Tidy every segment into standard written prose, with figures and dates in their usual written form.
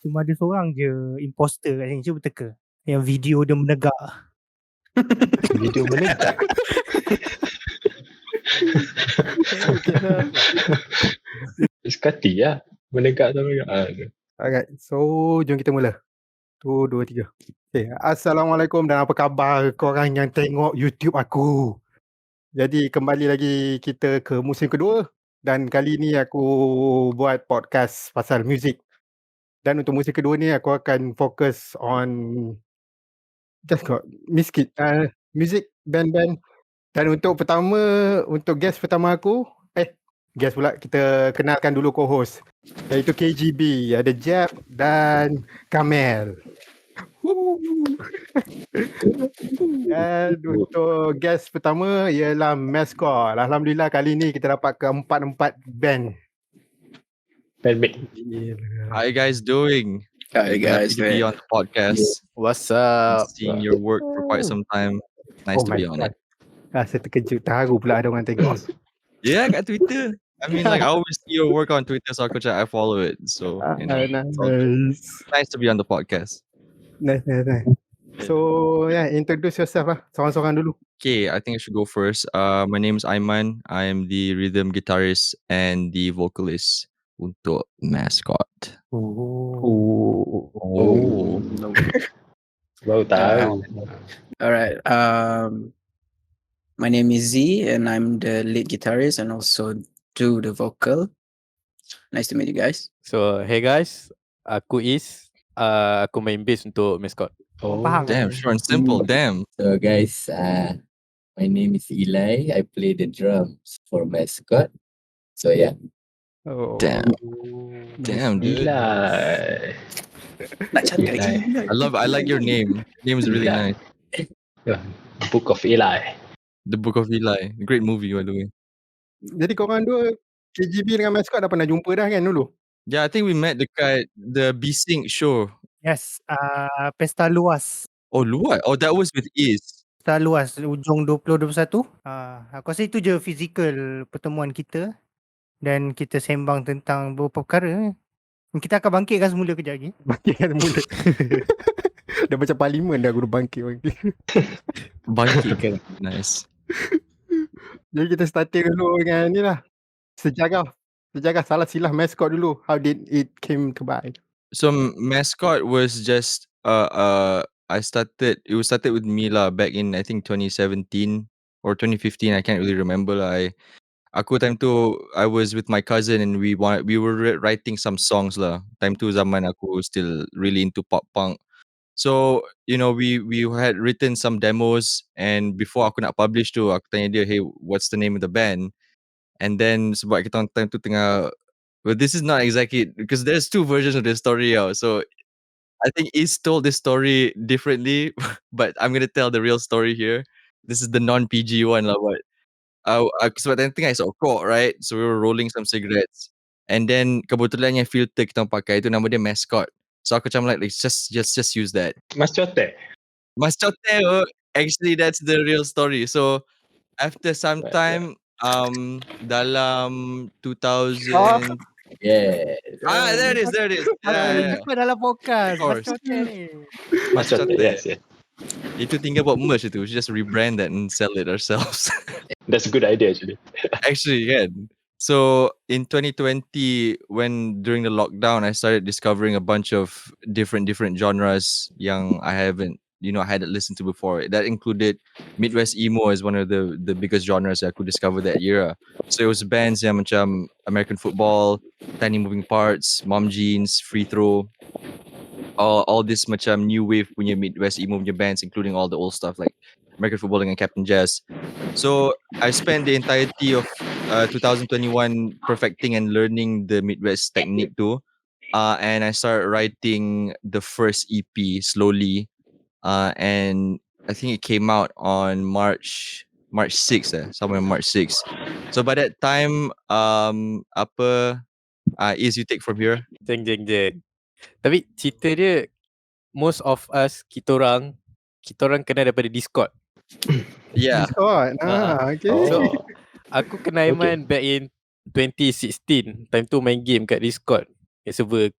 Cuma ada seorang je imposter kat sini. Cuba teka. Yang video dia menegak. Video menegak. Sekati lah. Menegak tu menegak. Alright, so jom kita mula. 1, 2, 3. Okay. Assalamualaikum dan apa khabar korang yang tengok YouTube aku. Jadi kembali lagi kita ke musim kedua. Dan kali ni aku buat podcast pasal muzik. Dan untuk musim kedua ni aku akan fokus on just got music band-band. Dan untuk guest pertama aku, guest pula, kita kenalkan dulu co-host. Iaitu KGB, ada Jeb dan Kamel. Dan untuk guest pertama ialah Mascot. Alhamdulillah kali ni kita dapat keempat-empat band. Bandmate. How you guys doing? Hi guys, Happy to be on the podcast. What's up? Seeing your work for quite some time. Nice to be on it. Saya terkejut, tahu pula ada orang tengok. Yeah, kat Twitter. I mean, like I always see your work on Twitter, so I follow it. So you know, it's all good. Nice to be on the podcast. Nice. So introduce yourself lah, seorang-seorang dulu. Okay, I think I should go first. My name is Aiman. I am the rhythm guitarist and the vocalist untuk Mascot. Baru tahu. Alright. My name is Z, and I'm the lead guitarist and also do the vocal. Nice to meet you guys. So, hey guys, aku aku main bass untuk Mascot. Faham. Damn, short and simple. Damn. So guys, my name is Ellai. I play the drums for Mascot. So yeah. Damn, dude. Ellai. Nak cantik lagi. I like your name. Name is really nice. Book of Ellai. The Book of Ellai. Great movie, by the way. Jadi korang dua, KGB dengan Mascot dah pernah jumpa dah kan dulu? Yeah, I think we met dekat the B-Sync show. Yes, pesta luas. Oh, luar. Oh, that was with Is. Pesta luas ujung 2021. Aku rasa itu je fizikal pertemuan kita. Dan kita sembang tentang beberapa perkara. Kita akan bangkitkan semula kejap lagi. Bangkitkan semula. Dah macam parlimen dah guru bangkit. Bangkit kan. Nice. Jadi kita starting dulu dengan ni lah. Sejarah salah silah Mascot dulu. How did it came to by? So Mascot was just it was started with me lah back in I think 2017 or 2015. I can't really remember lah. Aku time tu I was with my cousin and we were writing some songs lah. Time tu zaman aku still really into pop punk. So, you know, we had written some demos and before aku nak publish tu, aku tanya dia, hey, what's the name of the band? And then sebab kita time tu tengah, well, this is not exactly, because there's two versions of the story out. So, I think Is told this story differently, but I'm going to tell the real story here. This is the non-PG one lah, but sebab tengah is rokok, right? So, we were rolling some cigarettes. And then, kebetulan yang filter kita pakai tu nama dia Mascot. So aku macam like just use that. Mas Cote. Actually that's the real story. So after some time dalam 2000 Yeah. there it is. Jumpa dalam podcast. Of course. Mas Cote, yes. Itu tinggal buat merch itu. We just rebrand that and sell it ourselves. That's a good idea actually. Actually, yeah. So in 2020, when during the lockdown, I started discovering a bunch of different genres yang I hadn't listened to before. That included Midwest emo as one of the biggest genres I could discover that year. So it was bands yang macam American Football, Tiny Moving Parts, Mom Jeans, Free Throw, all this macam new wave punya Midwest emo punya bands, including all the old stuff like American Football dengan Captain Jazz. So I spent the entirety of 2021 perfecting and learning the Midwest technique too. And I started writing the first EP slowly. And I think it came out on March 6th, somewhere March 6th. So by that time, Is you take from here? Jeng. Tapi cerita dia, most of us, kita orang kenal daripada Discord. Yeah. Discord. Okay. So, aku kenal Aiman back in 2016. Time tu main game kat Discord. Kat server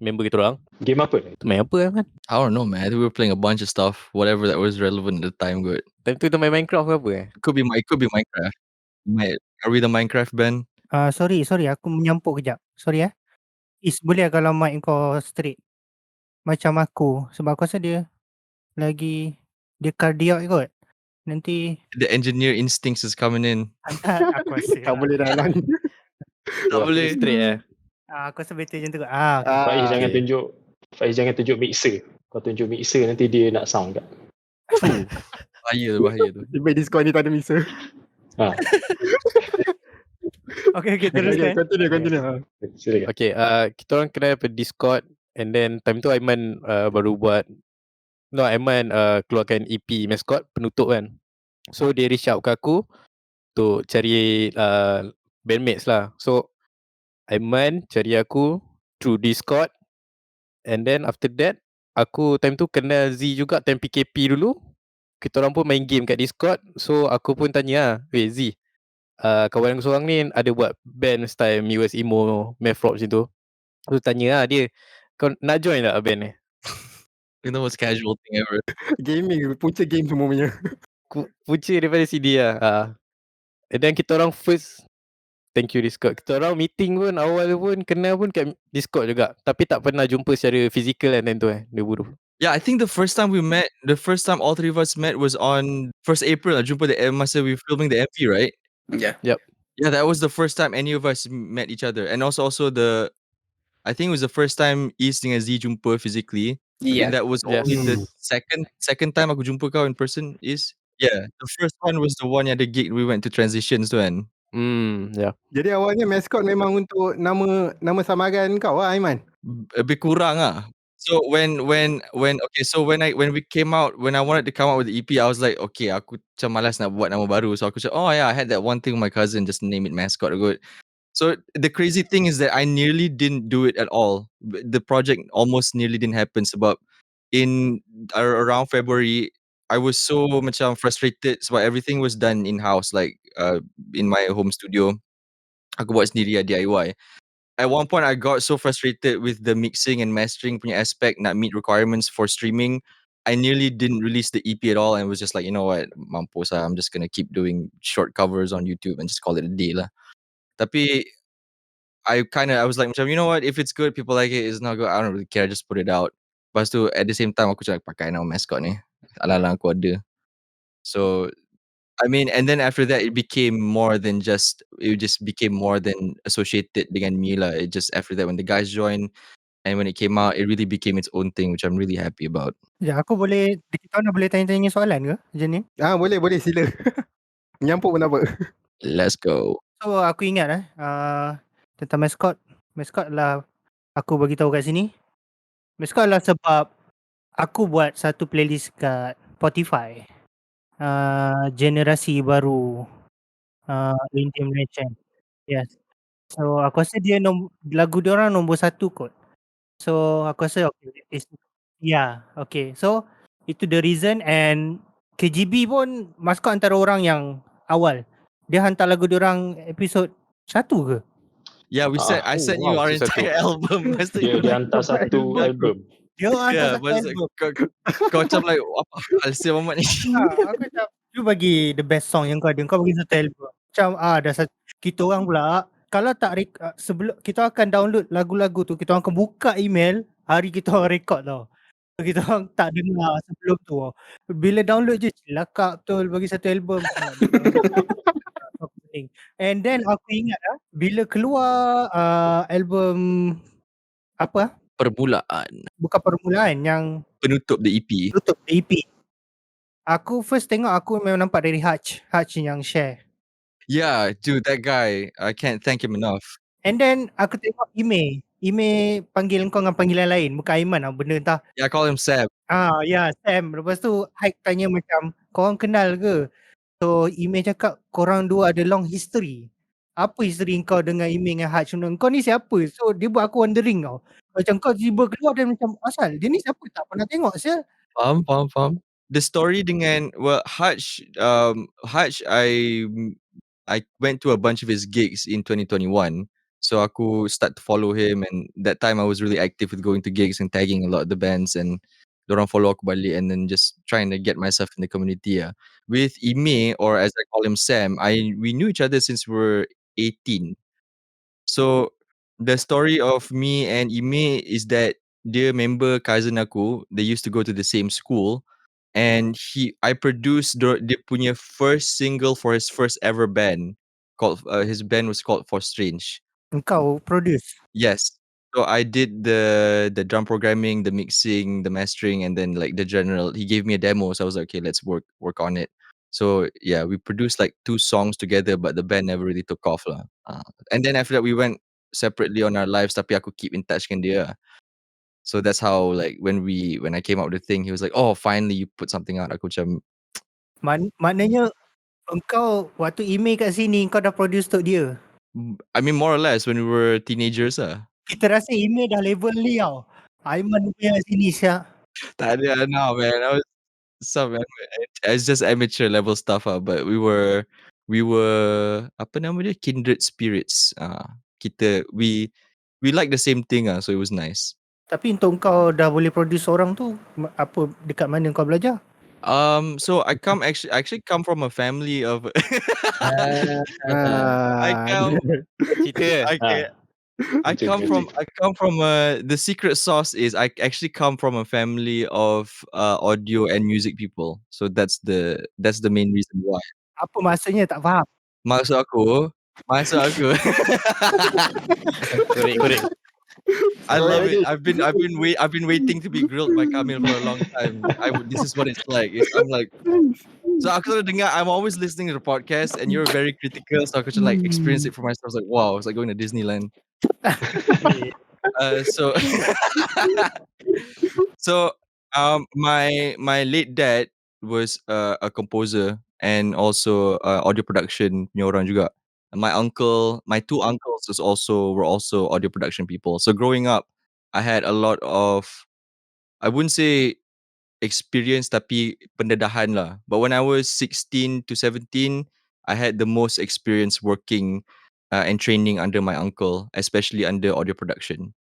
member kita orang. Game apa? Tu main apa kan? I don't know, man. We were playing a bunch of stuff, whatever that was relevant at the time. Good. Time tu kita main Minecraft ke apa Could be Minecraft. Are we the Minecraft band? Sorry aku menyampuk kejap. Sorry boleh kalau mic kau straight macam aku, sebab aku rasa dia cardiac kot. Nanti The engineer instincts is coming in. aku rasa Tak boleh dalam. Tak boleh. Straight aku rasa better macam tu. Okay. Faiz jangan okay. tunjuk mixer. Kau tunjuk mixer nanti dia nak sound tak? Bahaya tu. Tiba Discord ni tak ada mixer. Ha, Okay, Okay, teruskan. continue. silakan. Okay, kita orang kenal daripada Discord, and then time tu Aiman baru buat, Aiman keluarkan EP mascot penutup kan. So dia reach out ke aku untuk cari bandmates lah. So Aiman cari aku through Discord, and then after that aku time tu kenal Z juga time PKP dulu. Kita orang pun main game kat Discord. So aku pun tanya Z, kawan aku seorang ni ada buat band style US emo, math rock macam tu. Aku tanya dia, kau nak join tak band ni? You know, most casual thing ever. Gaming, punca game semua punya. Punca daripada CD lah. And then kita orang first, thank you Discord, kita orang meeting pun awal pun kenal pun kat Discord juga, tapi tak pernah jumpa secara fizikal kan time tu 2020. Yeah, I think the first time all three of us met was on 1st April. Jumpa masa we were filming the MV, right? Yeah. Yeah, that was the first time any of us met each other. And also I think it was the first time East dengan Z jumpa physically. Yeah. And that was Yes. only the second time aku jumpa kau in person is. Yeah, the first one was the one yang the gig we went to Transitions tu kan. Yeah. Jadi awalnya mascot memang untuk nama samaran kau Aiman. Lebih kurang ah. So when we came out, when I wanted to come out with the EP, I was like, okay, aku macam malas nak buat nama baru. So aku cakap, oh yeah, I had that one thing with my cousin, just name it mascot. Good. So the crazy thing is that I nearly didn't do it at all. The project almost nearly didn't happen sebab in around February, I was so macam frustrated sebab everything was done in-house, like in my home studio. Aku buat sendiri DIY. At one point, I got so frustrated with the mixing and mastering punya aspect, not meet requirements for streaming. I nearly didn't release the EP at all and was just like, you know what, mampus lah, I'm just gonna keep doing short covers on YouTube and just call it a day lah. Tapi I was like, you know what, if it's good, people like it, it's not good, I don't really care, just put it out. Lepas tu, at the same time, aku cakap pakai nama mascot ni. Alang-alang aku ada. So, I mean, and then after that, it just became more than associated dengan me lah. It just, after that, when the guys joined, and when it came out, it really became its own thing, which I'm really happy about. Ya, kita nak boleh tanya-tanya soalan ke, Jenin? Boleh sila. Menyampuk pun tak apa. Let's go. So aku ingat tentang mascot. Mascot adalah aku bagi tahu kat sini. Mascot adalah sebab aku buat satu playlist kat Spotify. Generasi baru Indian Malaysian. Yes. So aku rasa lagu dia orang nombor 1 kot. So aku rasa okay. So itu the reason, and KGB pun mascot antara orang yang awal. Dia hantar lagu dia orang episod 1 ke? Yeah, I sent you our entire album. Dia hantar satu album. Dia hantar satu masa album. kau macam like, apa hal siapa Muhammad ni? Aku macam, you bagi the best song yang kau ada. Kau bagi satu album. Macam dah satu. Kita orang pula, kalau tak sebelum kita akan download lagu-lagu tu, kita orang akan buka email hari kita orang record tau. So, kita orang tak dengar sebelum tu. Bila download je, celaka betul bagi satu album. And then aku ingat bila keluar album apa? Permulaan. Bukan Permulaan, yang Penutup the EP. Penutup the EP. Aku first tengok, aku memang nampak dari Hutch yang share. Yeah, dude, that guy, I can't thank him enough. And then aku tengok Ime panggil kau dengan panggilan lain, bukan Aiman benda entah. Yeah, I call him Sam. Ya, Sam. Lepas tu Haik tanya macam, korang kenal ke? So Ime cakap korang dua ada long history. Apa history kau dengan Ime dengan Hutch? Kau ni siapa? So dia buat aku wondering tau. Macam kau tiba keluar dan macam, asal dia ni siapa, tak pernah tengok sial. Faham. The story dengan Hutch, I went to a bunch of his gigs in 2021. So aku start to follow him, and that time I was really active with going to gigs and tagging a lot of the bands, and dorang follow aku balik, and then just trying to get myself in the community. With Ime, or as I call him Sam, we knew each other since we were 18. So the story of me and Ime is that dia member cousin aku. They used to go to the same school, and I produced dia punya first single for his first ever band. Called his band was called For Strange. Engkau produce. Yes. So I did the drum programming, the mixing, the mastering, and then like the general. He gave me a demo, so I was like, okay, let's work on it. So yeah, we produced like 2 songs together, but the band never really took off lah. And then after that, we went separately on our lives. Tapi aku keep in touch dengan dia. So that's how like when I came out with the thing, he was like, oh, finally you put something out. Aku macam, Maknanya engkau waktu email kat sini kau dah produce untuk dia. I mean more or less when we were teenagers lah. Kita rasa email dah level ni tau. Aiman punya sini siap. Tak ada now, man. I was it's just amateur level stuff but we were apa nama dia, kindred spirits. We like the same thing so it was nice. Tapi untuk kau dah boleh produce orang tu, apa dekat mana kau belajar? So I actually come from a family of I come Cerita. okay. I come from the secret sauce is I actually come from a family of audio and music people. So that's the main reason why. Apa maksudnya tak faham? Maksud aku Korek. I love it. I've been waiting to be grilled by Kamil for a long time. This is what it's like. I'm like, so aku selalu dengar, I'm always listening to the podcast and you're very critical, so aku just like experience it for myself. I was like, wow, it's like going to Disneyland. So my late dad was a composer and also audio production punya orang juga. My 2 uncles were also audio production people. So growing up, I had a lot of, I wouldn't say experience tapi pendedahan lah. But when I was 16 to 17, I had the most experience working and training under my uncle, especially under audio production.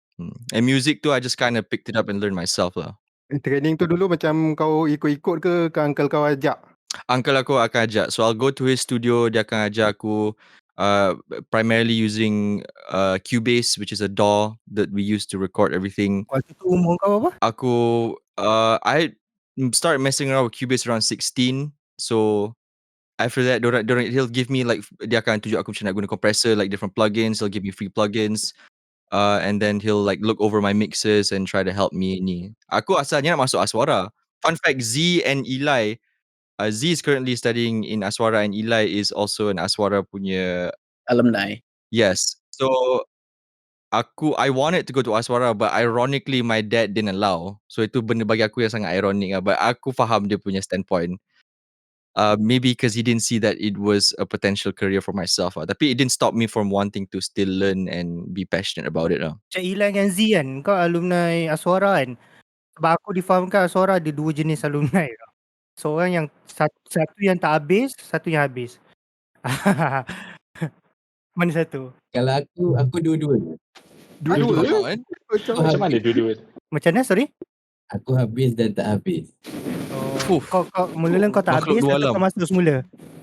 And music too, I just kind of picked it up and learned myself lah. Training tu dulu macam kau ikut-ikut ke uncle kau ajak? Uncle aku akan ajak. So I'll go to his studio, dia akan ajak aku primarily using Cubase, which is a DAW that we use to record everything. Waktu tu umur kau apa? Aku I started messing around with Cubase around 16. So after that, he'll give me like, dia akan tunjuk aku macam nak guna compressor, like different plugins. He'll give me free plugins. And then he'll like look over my mixes and try to help me ni. Aku asalnya nak masuk ASWARA. Fun fact, Z and Ellai, Z is currently studying in ASWARA and Ellai is also an ASWARA punya Alumni. Yes. So I wanted to go to ASWARA, but ironically my dad didn't allow. So itu benda bagi aku yang sangat ironic but aku faham dia punya standpoint. Maybe because he didn't see that it was a potential career for myself. Tapi it didn't stop me from wanting to still learn and be passionate about it. Cik Ellai dengan Z kan, kau alumni ASWARA kan? Sebab aku difahamkan ASWARA ada 2 jenis alumni tau. Seorang yang satu yang tak habis, satu yang habis. Mana satu? Kalau aku dua-dua. Dua-dua? Kan? Macam mana dua-dua? Macam mana sorry? Aku habis dan tak habis. Kau mula-mula kau tak Makhluk habis dua atau alam. kau masuk semula?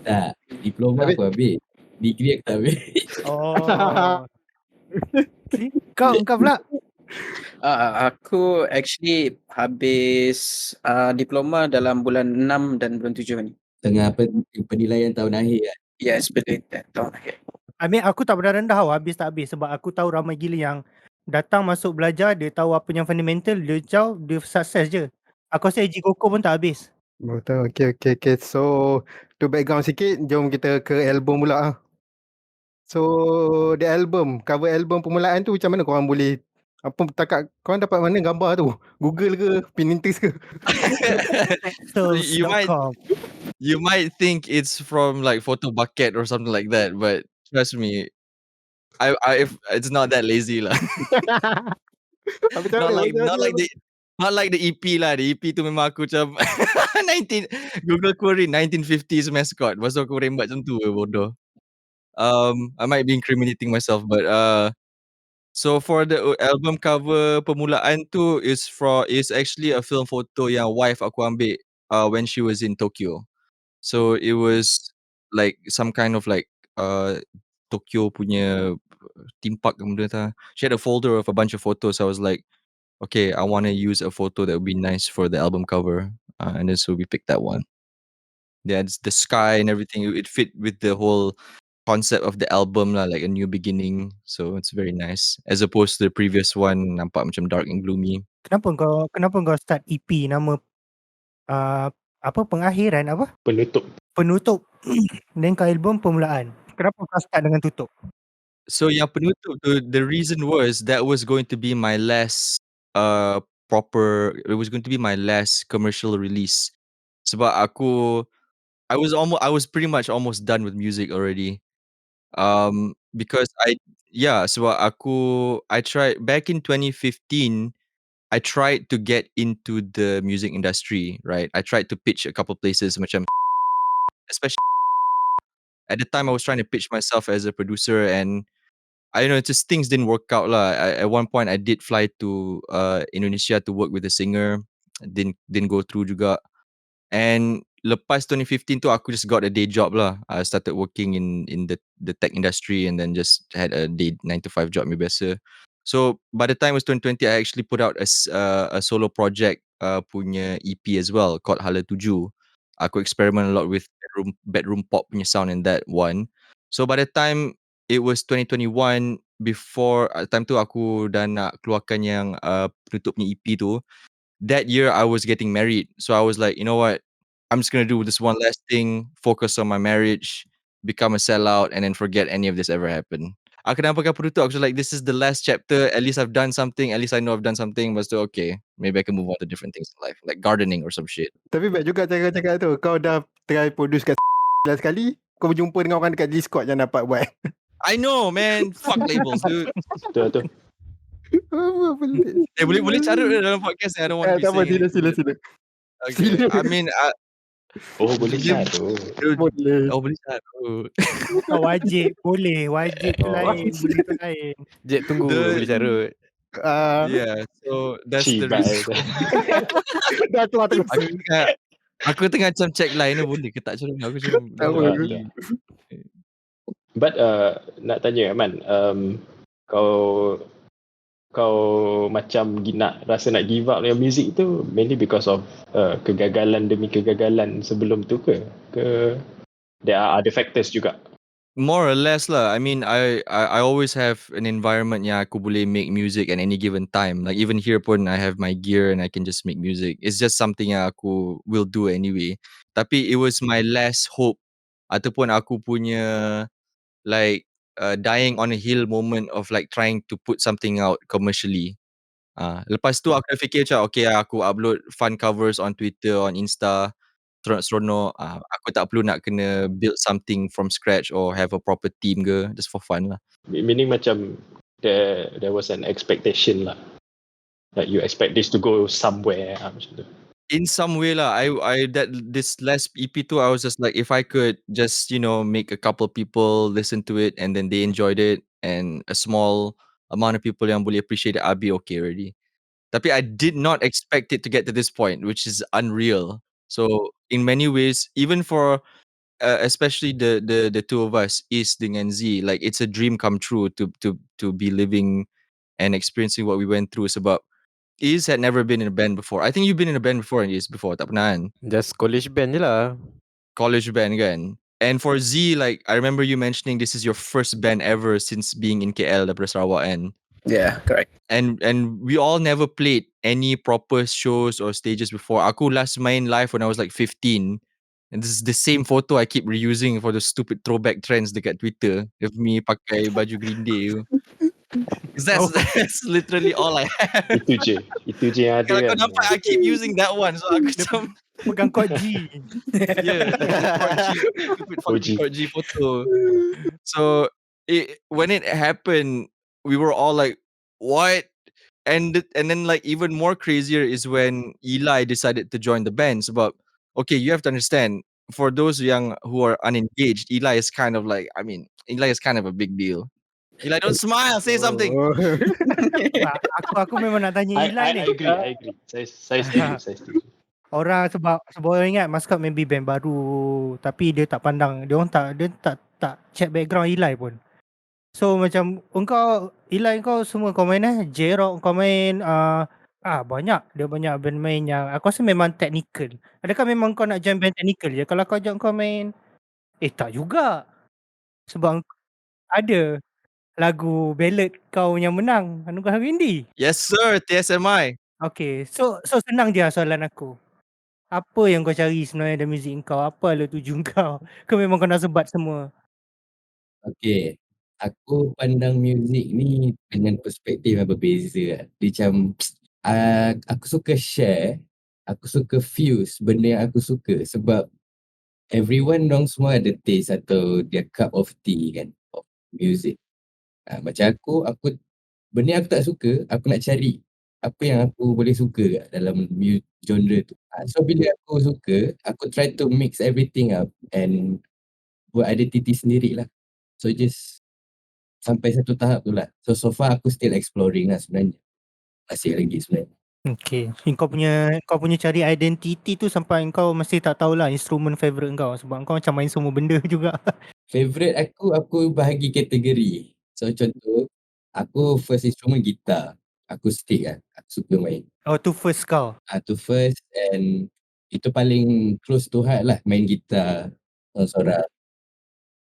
Tak, diploma aku habis. Degree aku tak habis. Oh. See? Kau pula? Aku actually habis diploma dalam bulan 6 dan bulan 7 ni. Tengah penilaian tahun akhir kan. Yes, betul. Tahun akhir. I mean, aku tak pernah rendah tau habis tak habis. Sebab aku tahu ramai gila yang datang masuk belajar, dia tahu apa yang fundamental, dia sukses je. Aku rasa AG Koko pun tak habis. Betul. Okay. So, to background sikit, jom kita ke album pula. So, the album, cover album Permulaan tu macam mana korang boleh, korang dapat mana gambar tu? Google ke? Pinterest ke? Pixels.com. You might think it's from like Photo Bucket or something like that, but trust me, if it's not that lazy lah. Not like the EP lah. The EP tu memang aku macam Google query 1950s mascot. Lepas tu aku rembat macam tu bodoh. I might be incriminating myself, but So for the album cover Permulaan tu is actually a film photo yang wife aku ambil when she was in Tokyo. So it was like some kind of like Tokyo punya theme park ke benda tu. She had a folder of a bunch of photos. I was like, okay, I want to use a photo that would be nice for the album cover. And then so we picked that one. Yeah, it's the sky and everything. It fit with the whole concept of the album lah, like a new beginning. So it's very nice. As opposed to the previous one, nampak macam dark and gloomy. Kenapa kau start EP nama apa pengakhiran apa? Penutup. Then kau album Permulaan. Kenapa kau start dengan tutup? So yang penutup tu, the reason was that was going to be my last it was going to be my last commercial release. Sebab I was pretty much almost done with music already. Because sebab I tried back in 2015. I tried to get into the music industry, right? I tried to pitch a couple places macam especially at the time I was trying to pitch myself as a producer, and I don't know, just things didn't work out lah. At one point I did fly to Indonesia to work with a singer. Didn't go through juga. And lepas 2015 tu aku just got a day job lah. I started working in the tech industry and then just had a day 9 to 5 job biasa. So by the time it was 2020, I actually put out a solo project punya EP as well called Hala Tuju. Aku experiment a lot with bedroom pop punya sound in that one. So by the time it was 2021, before time tu aku dah nak keluarkan yang penutup punya EP tu. That year I was getting married. So I was like, you know what? I'm just gonna do this one last thing, focus on my marriage, become a sellout, and then forget any of this ever happened. Aku dah pakai penutup. I was like, this is the last chapter. At least I've done something. At least I know I've done something. But still, okay, maybe I can move on to different things in life, like gardening or some shit. Tapi baik juga cara cakap tu. Kau dah try produce kat sekali, kau berjumpa dengan orang dekat Discord yang dapat buat. I know, man. Fuck labels, dude. Betul. Apa pelik. Boleh carut dalam podcast ni. I don't want to be Tak apa, saying sila. anything. Okay. Sila. I mean, Boleh carut. Boleh. boleh carut. Wajib tu lain, boleh tu lain. Jet tunggu boleh carut. Yeah, so that's the Cibai reason. Dah keluar terus. Aku tengah macam check line ni boleh ke tak carut. Aku macam Tak apa. But nak tanya Aman, kau macam rasa nak give up your music tu mainly because of kegagalan demi kegagalan sebelum tu ke there are other factors juga? More or less lah. I mean, I always have an environment yang aku boleh make music at any given time. Like even here pun I have my gear and I can just make music. It's just something yang aku will do anyway. Tapi it was my last hope ataupun aku punya like dying on a hill moment of like trying to put something out commercially. Lepas tu aku dah fikir macam okay aku upload fun covers on Twitter, on Insta, seronok-seronok. Aku tak perlu nak kena build something from scratch or have a proper team ke, just for fun lah. Meaning macam there was an expectation lah, like you expect this to go somewhere macam tu. In some way lah, this last EP tu I was just like if I could just make a couple people listen to it and then they enjoyed it and a small amount of people yang boleh appreciate it, I'll be okay already. Tapi I did not expect it to get to this point, which is unreal. So in many ways, even for especially the two of us, Is dengan Z, like it's a dream come true to be living and experiencing what we went through. Sebab Is had never been in a band before. I think you've been in a band before, Is, before, tak pernah kan? Just college band je lah. College band kan? And for Z, like I remember you mentioning this is your first band ever since being in KL daripada Sarawak kan? Yeah, correct. And we all never played any proper shows or stages before. Aku last main live when I was like 15. And this is the same photo I keep reusing for the stupid throwback trends dekat Twitter of me pakai baju Green Day tu. That's literally all I have. Itu je yang ada Kalau kau kan. nampak, I keep using that one. So aku macam Pegang chord G. yeah, stupid fucking chord G photo. So when it happened, we were all like, what? And then like even more crazier is when Ellai decided to join the band. But okay, you have to understand, for those who are unengaged, Ellai is kind of a big deal. Ellai, don't smile. Say something. Oh. Aku memang nak tanya Ellai ni. I agree. Saya setuju. Orang sebab orang ingat Mascot maybe band baru, tapi dia tak pandang, dia tak check background Ellai pun. So macam engkau Ellai, kau semua kau main J-rock, kau main banyak, dia banyak band main yang aku rasa memang technical. Adakah memang kau nak join band technical je kalau kau ajak kau main? Tak juga. Sebab ada lagu ballad kau yang menang anugerah Windy. Yes, sir. TSMI. Okay, so senang je soalan aku. Apa yang kau cari sebenarnya dalam muzik kau? Apa lah tuju kau? Kau memang kau nak sebat semua? Okay. Aku pandang muzik ni dengan perspektif yang berbeza lah. Dia macam aku suka share, aku suka fuse benda yang aku suka sebab everyone dong semua ada taste atau their cup of tea kan of music. Macam aku benda yang aku tak suka, aku nak cari apa yang aku boleh suka kat dalam genre tu. So bila aku suka, aku try to mix everything up and buat identiti sendiri lah. So just sampai satu tahap tu lah. So far aku still exploring lah sebenarnya. Masih lagi sebenarnya. Okay. Kau punya cari identiti tu sampai kau masih tak tahulah instrumen favourite kau sebab kau macam main semua benda juga. Favorite aku bahagi kategori. So contoh, aku first instrument gitar. Akustik lah. Aku suka main. Oh, tu first kau. Tu first and itu paling close to heart lah main gitar sorang-sorang.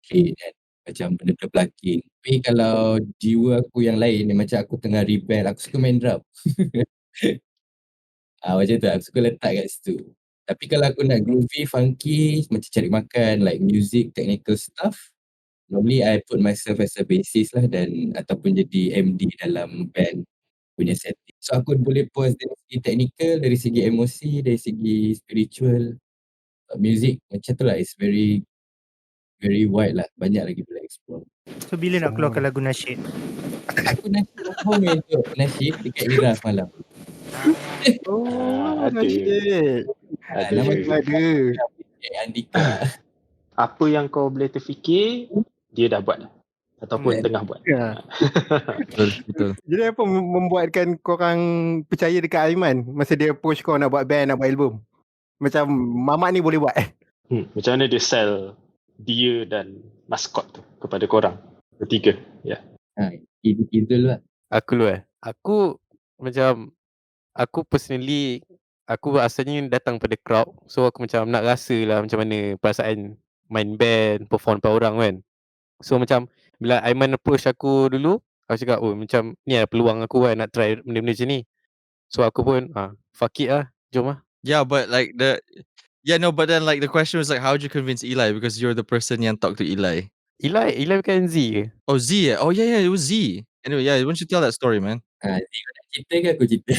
Okay, kan? Macam benda-benda plucking. Tapi kalau jiwa aku yang lain ni macam aku tengah rebel, aku suka main drum. Macam tu aku suka letak kat situ. Tapi kalau aku nak groovy, funky, macam cari makan, like music, technical stuff, normally I put myself as a bassist lah dan ataupun jadi MD dalam band punya setting. So aku boleh puas dari segi technical, dari segi emosi, dari segi spiritual. Music macam tu lah, it's very very wide lah, banyak lagi boleh explore. So bila nak keluarkan lagu nasyid? Aku nanti main tu nasyid dekat Ira semalam. Nasyid. Nama tu Ada. Andika. Apa yang kau boleh terfikir, dia dah buat ataupun tengah buat. Ya. Betul. Jadi apa membuatkan korang percaya dekat Aiman masa dia approach kau nak buat band, nak buat album? Macam Mamat ni boleh buat Macam mana dia sell dia dan maskot tu kepada korang bertiga? Ya. Idul lah. Aku dulu Aku macam, aku personally, aku asalnya datang pada crowd. So aku macam nak rasa lah macam mana perasaan main band, perform depan orang kan. So macam bila Aiman approach aku dulu, aku cakap macam ni lah peluang aku kan nak try benda-benda macam ni. So aku pun fuck it lah, jom lah. Yeah, but like but then like the question was like, how did you convince Ellai? Because you're the person yang talk to Ellai. Ellai bukan Z ke? Oh, Z. Oh yeah, it was Z. Anyway, yeah, why don't you tell that story, man? Nak cerita ke aku cerita?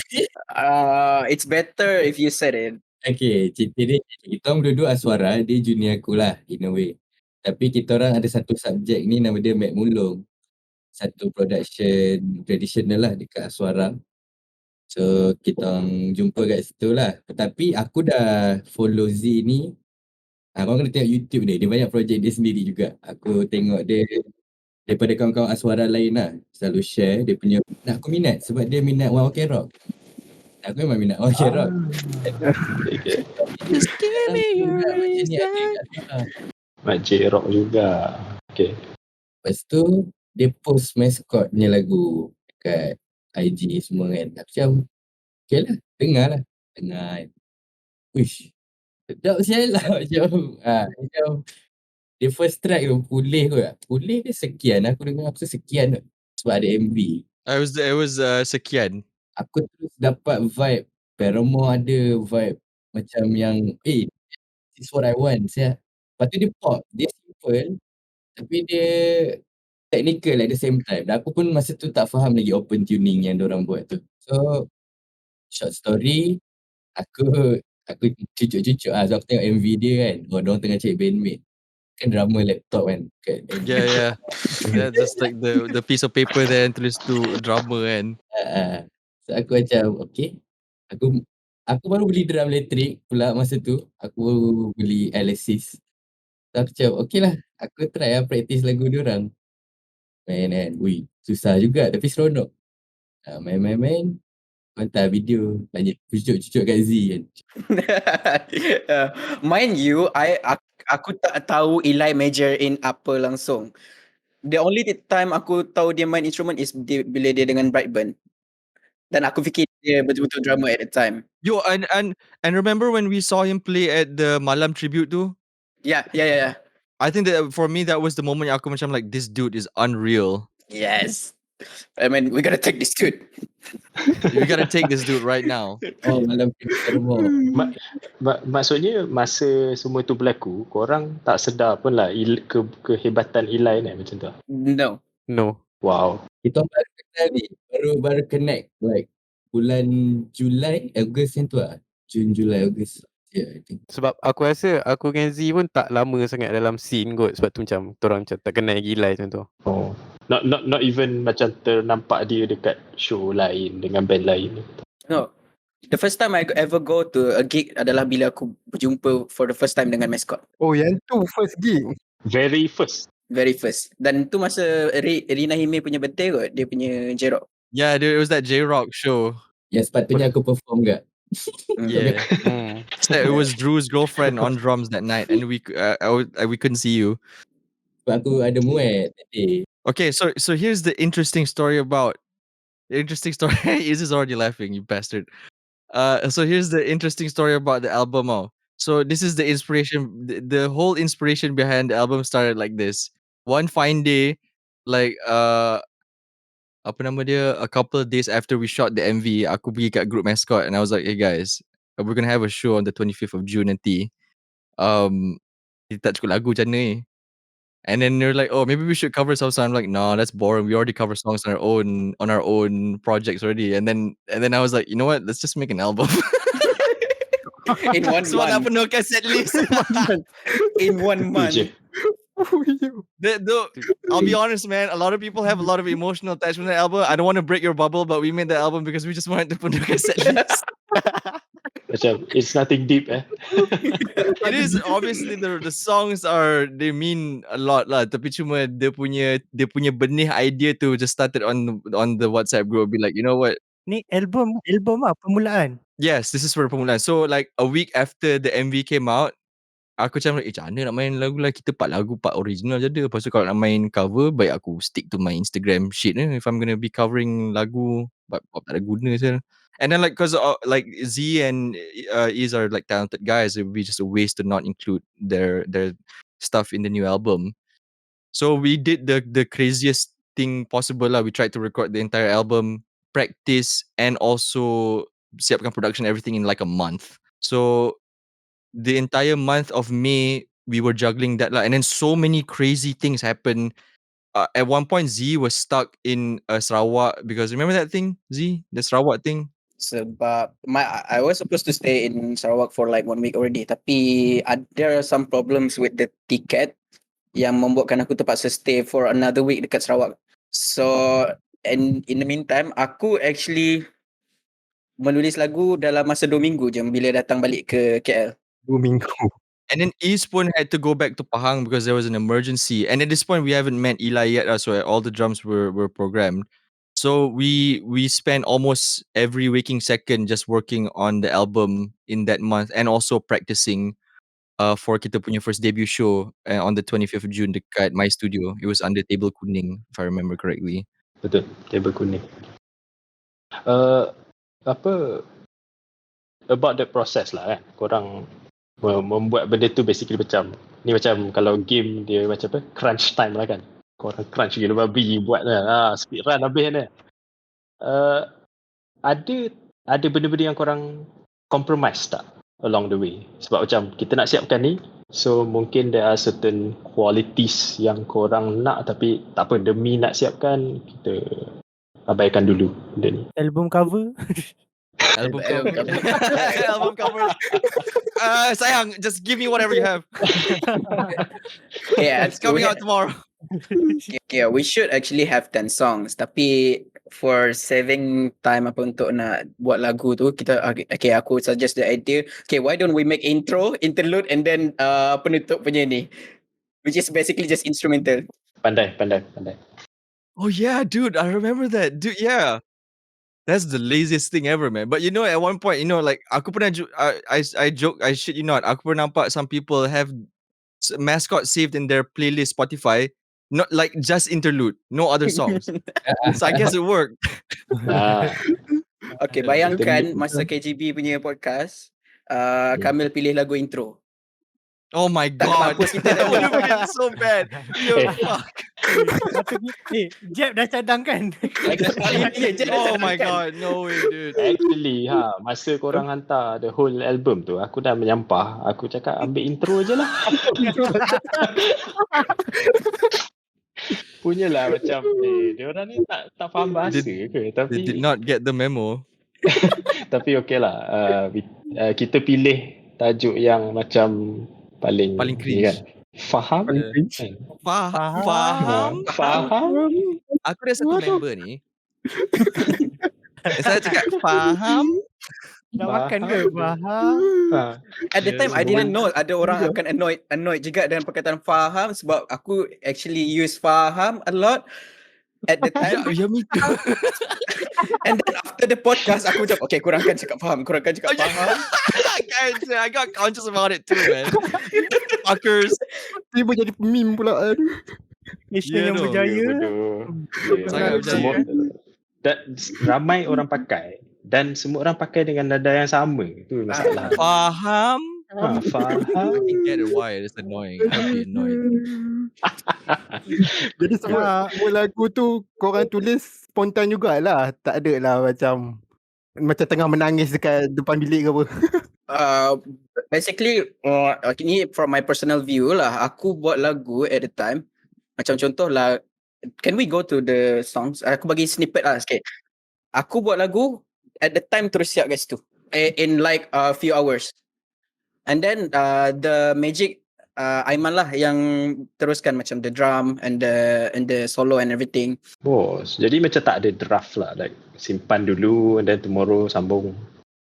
It's better if you said it. Okay, cerita dia, kita orang duduk ASWARA, dia junior aku lah in a way. Tapi kita orang ada satu subjek ni nama dia Mek Mulung. Satu production traditional lah dekat ASWARA. So kita orang jumpa kat situ lah. Tetapi aku dah follow Z ni. Korang kena tengok YouTube dia banyak projek dia sendiri juga. Aku tengok dia daripada kawan-kawan ASWARA lain lah. Selalu share dia punya. Aku minat sebab dia minat Wow Okay Rock. Aku memang minat Wow Okay Rock. Just give me your reason. Mak J-Rock juga. Okay. Lepas tu dia post mascot punya lagu dekat IG semua kan. Macam okay lah, dengar lah. Wish, sedap sial lah. Macam dia first track tu pulih kot. Pulih dia sekian, aku dengar aku sekian kot. Sebab ada MV. It was sekian. Aku terus dapat vibe Paramore, ada vibe macam yang this is what I want sial. Lepas tu dia pop, dia simple tapi dia technical at the same time. Dan aku pun masa tu tak faham lagi open tuning yang diorang buat tu. So short story, aku cucuk-cucuk so aku tengok MV dia kan. Diorang tengah cari bandmate. Kan drama laptop kan. Yeah. Just like the piece of paper there and tulis tu drama kan. So aku macam okay. Aku baru beli drum elektrik pula masa tu. Aku beli Alexis. So aku macam okay lah. Aku try lah practice lagu diorang. Main kan. Ui, susah juga tapi seronok. Main. Hantar video. Tanya cucuk-cucuk kat Z kan. Mind you, aku tak tahu Ellai major in apa langsung. The only time aku tahu dia main instrument is bila dia dengan Brightburn. Dan aku fikir dia betul-betul drummer at the time. Yo, and remember when we saw him play at the Malam tribute too? Yeah. I think that for me that was the moment aku macam like, this dude is unreal. Yes. I mean, we gotta take this dude. We gotta take this dude right now. Oh, malam termo. Maksudnya masa semua tu berlaku, korang tak sedar pun lah kehebatan Ellai ni macam tu. No. No. Wow. Kita baru kenal ni. Baru connect like bulan Julai, Ogos yang tu lah. Jun, Julai, Ogos. Yeah, I think. Sebab aku rasa aku dengan Z pun tak lama sangat dalam scene kot. Sebab tu macam korang macam tak kenal lagi Ellai macam tu. Oh. Not even macam ternampak dia dekat show lain dengan band lain. No. The first time I ever go to a gig adalah bila aku berjumpa for the first time dengan Mascot. Oh, yang tu first gig. Very first. Dan tu masa Rina Hime punya birthday kot. Dia punya J-Rock. Yeah, dude, it was that J-Rock show. Yang sepatutnya aku perform kat. Yeah. So it was Drew's girlfriend on drums that night, and we couldn't see you. Sebab aku ada muat tadi. Okay, so here's the interesting story about. The interesting story. Is already laughing, you bastard. So here's the interesting story about the album. So this is the inspiration. The whole inspiration behind the album started like this. One fine day, like apa nama dia, a couple of days after we shot the MV, aku pergi kat group Mascot and I was like, hey guys, we're gonna have a show on the 25th of June nanti. Kita tak cukup lagu macam ni. And then they're like, oh, maybe we should cover some song. I'm like, no, that's boring. We already cover songs on our own projects already. And then I was like, you know what? Let's just make an album. In one Sebab nak month. penuh cassette list. In 1 month. I'll be honest, man. A lot of people have a lot of emotional attachment to the album. I don't want to break your bubble, but we made the album because we just wanted to penuh cassette list. Macam it's nothing deep It is obviously the songs they mean a lot lah. Tapi cuma dia punya benih idea tu just started on the WhatsApp group. Be like, you know what? Ni album lah, Permulaan. Yes, this is for Permulaan. So like a week after the MV came out, aku macam macam mana nak main lagu lah, kita 4 lagu 4 original je ada. Lepas tu kalau nak main cover, baik aku stick to my Instagram shit if I'm gonna be covering lagu, but tak ada guna je. And then like cause like Z and Iz are like talented guys, it would be just a waste to not include their stuff in the new album. So we did the craziest thing possible lah. We tried to record the entire album, practice, and also siapkan production, everything in like a month. So the entire month of May, we were juggling that lah. And then so many crazy things happened. At one point, Z was stuck in Sarawak because remember that thing, Z? The Sarawak thing? Sebab I was supposed to stay in Sarawak for like 1 week already. Tapi there are some problems with the ticket yang membuatkan aku terpaksa stay for another week dekat Sarawak. So, and in the meantime, aku actually menulis lagu dalam masa 2 minggu je bila datang balik ke KL. 2 minggu. And then Ispun had to go back to Pahang because there was an emergency. And at this point, we haven't met Ellai yet, so all the drums were programmed. So we spent almost every waking second just working on the album in that month and also practicing for kita punya first debut show on the 25th of June dekat my studio. It was under Table Kuning, if I remember correctly. Betul, Table Kuning. About the process lah kan. Korang membuat benda tu basically macam kalau game dia macam apa, crunch time lah kan. Korang crunch gila babi buat lah, speed run habis kan. Ada benda-benda yang korang compromise tak along the way? Sebab macam kita nak siapkan ni, so mungkin there are certain qualities yang korang nak tapi tak apa, demi nak siapkan kita abaikan dulu benda ni. Album cover. Album cover. Sayang, just give me whatever you have. Yeah, It's coming out tomorrow. Yeah, we should actually have 10 songs. Tapi for saving time untuk nak buat lagu tu, aku suggest the idea. Okay, why don't we make intro, interlude, and then penutup punya ni, which is basically just instrumental. Pandai. Oh yeah, dude, I remember that. Dude, yeah. That's the laziest thing ever, man. But at one point, like aku pernah I joke, I shit you not, aku pernah nampak some people have mascot saved in their playlist Spotify, not like just interlude, no other songs. So I guess it worked. Ah, Okay, Kita bayangkan ni- masa KGB punya podcast, Hmm. Kamil pilih lagu intro. Oh my Tak god. mampus kita That tadi. would have been so bad. Yo, Eh. fuck. Jeb dah cadangkan. Oh my god, no way, dude. Actually, masa korang hantar the whole album tu, aku dah menyampah. Aku cakap ambil intro je lah. Punyalah macam, dia orang ni tak faham bahasa ke? They Tapi did not get the memo. tapi okey lah. Kita pilih tajuk yang macam paling Paling ni cringe. kan. Faham? Paling cringe. Kan? Faham? Faham? Aku ada satu member ni. Saya cakap faham. Nak makan ke? Faham. At the Yeah, time I so didn't know ada orang akan annoyed juga dengan perkataan faham, sebab aku actually use faham a lot at the time. Yeah, me too. And then after the podcast aku macam okay, kurangkan cakap faham. Faham. I got conscious about it too, man. Fuckers. Tiba jadi meme pula. Nation Yeah, yang no. berjaya. Sangat berjaya. Dan ramai orang pakai dan semua orang pakai dengan nada yang sama. Itu masalah. Faham. Faham. I can get it why it's annoying. I'd be annoyed. Jadi semua lagu tu korang tulis spontan jugalah. Tak ada lah macam tengah menangis dekat depan bilik ke apa. Basically ini from my personal view lah, aku buat lagu at the time macam contoh lah, can we go to the songs? Aku bagi snippet lah sikit. Aku buat lagu at the time terus siap guys tu in like a few hours, and then the magic Aiman lah yang teruskan macam the drum and the solo and everything. Bos, jadi macam tak ada draft lah, like simpan dulu and then tomorrow sambung.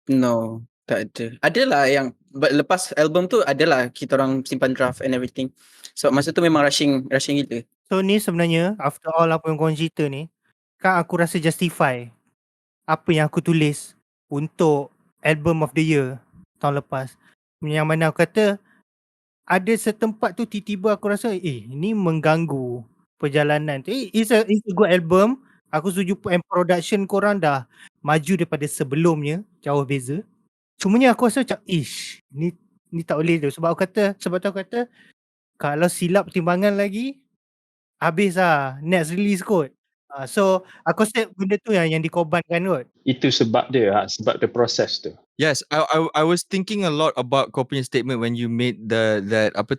No, tak ada. Adalah yang lepas album tu adalah kita orang simpan draft and everything. So masa tu memang rushing gila. So ni sebenarnya after all apa yang korang cerita ni, kan aku rasa justify apa yang aku tulis untuk album of the year tahun lepas. Yang mana aku kata ada setempat tu tiba-tiba aku rasa ni mengganggu perjalanan tu. It's a good album. Aku setuju and production korang dah maju daripada sebelumnya, jauh beza. Cumanya aku rasa macam ni tak boleh tu. Sebab aku kata kalau silap timbangan lagi habis lah next release kot. So aku rasa benda tu yang dikorbankan kot. Itu sebab dia, sebab the process tu. Yes, I was thinking a lot about kau punya statement when you made that apa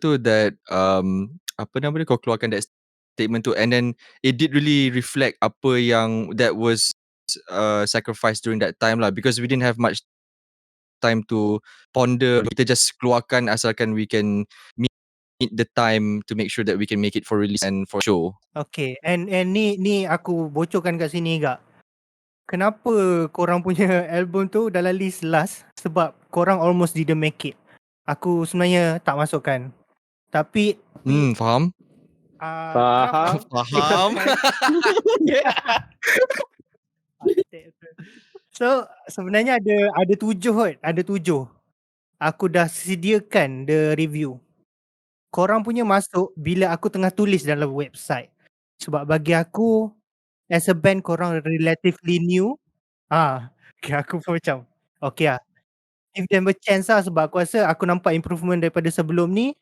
nama dia, kau keluarkan that statement tu, and then it did really reflect apa yang that was sacrificed during that time lah, because we didn't have much time to ponder. Kita just keluarkan asalkan we can meet the time to make sure that we can make it for release and for show. Okay, and ni aku bocorkan kat sini agak. Kenapa korang punya album tu dalam list last? Sebab korang almost didn't make it. Aku sebenarnya tak masukkan. Tapi Faham? Faham. Faham. So sebenarnya ada 7 kot. Ada 7. Aku dah sediakan the review. Korang punya masuk bila aku tengah tulis dalam website. Sebab bagi aku as a band korang relatively new. Okay, aku pun macam okay lah. Give them a chance lah, sebab aku rasa aku nampak improvement daripada sebelum ni.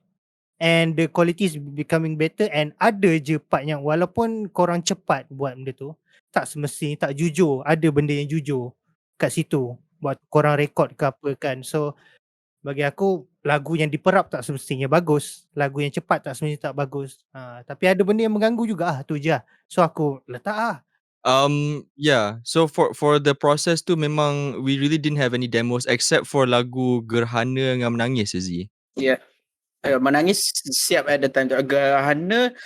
And the quality is becoming better. And ada je part yang walaupun korang cepat buat benda tu, tak semestinya tak jujur. Ada benda yang jujur kat situ buat korang rekod ke apa kan. So bagi aku lagu yang diperap tak semestinya bagus. Lagu yang cepat tak semestinya tak bagus. Tapi ada benda yang mengganggu juga tu je lah. So aku letak Yeah. So for the process tu memang we really didn't have any demos except for lagu Gerhana dengan Menangis, Izzy. Yeah. Menangis siap at the time tu. Gerhana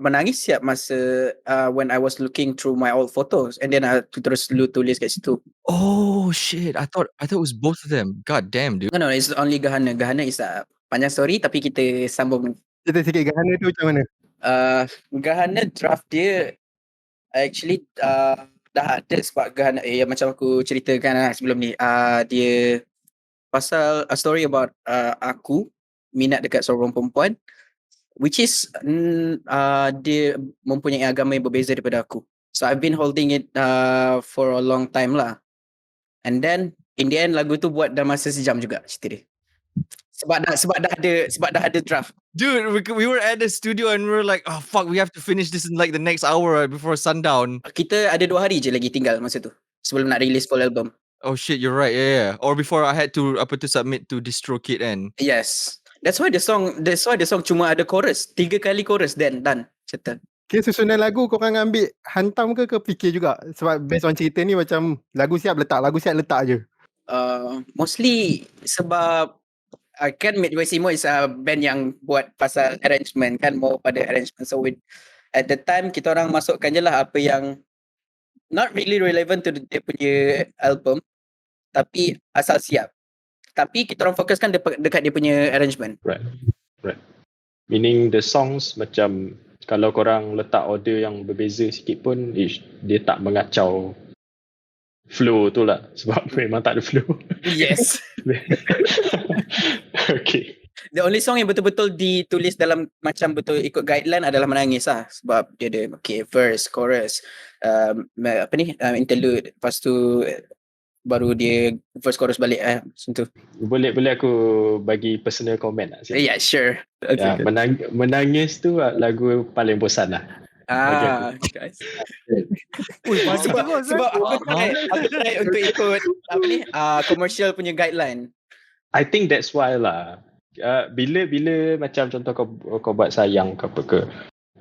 menangis siap masa when I was looking through my old photos, and then aku terus tulis kat situ. Oh shit, I thought it was both of them. God damn, dude. No, it's only Gerhana. Gerhana is panjang story tapi kita sambung. Cerita sikit Gerhana tu macam mana? Gerhana draft dia actually dah ada sebab gerhana yang macam aku ceritakan sebelum ni. Dia pasal a story about aku minat dekat seorang perempuan, which is dia mempunyai agama yang berbeza daripada aku. So I've been holding it for a long time lah. And then in the end lagu tu buat dalam masa sejam juga cerita dia. Sebab dah ada draft. Dude, we were at the studio and we were like, oh fuck, we have to finish this in like the next hour before sundown. Kita ada 2 hari je lagi tinggal masa tu sebelum nak release full album. Oh shit, you're right. Yeah. Or before I had to submit to DistroKid and Yes. That's why the song cuma ada chorus. 3 kali chorus then done. Settle. Okay, susunan lagu korang ambil hantam ke fikir juga? Sebab based on cerita ni macam lagu siap letak je. Mostly sebab kan Midwest Emo is a band yang buat pasal arrangement kan, more pada arrangement. So at the time kita orang masukkan je lah apa yang not really relevant to dia punya album tapi asal siap. Tapi kita orang fokuskan dekat dia punya arrangement. Right. Meaning the songs macam kalau korang letak order yang berbeza sikit pun dia tak mengacau flow tu lah sebab memang tak ada flow. Yes. Okay. The only song yang betul-betul ditulis dalam macam betul ikut guideline adalah Menangis lah. Sebab dia ada verse, chorus, interlude, lepas tu baru dia verse chorus balik macam tu. Boleh aku bagi personal comment tak? Yeah, sure. Ya, Menangis tu lagu paling bosan lah. Guys. Sebab aku try untuk ikut commercial punya guideline. I think that's why lah. Bila macam contoh kau buat sayang ke apa ke,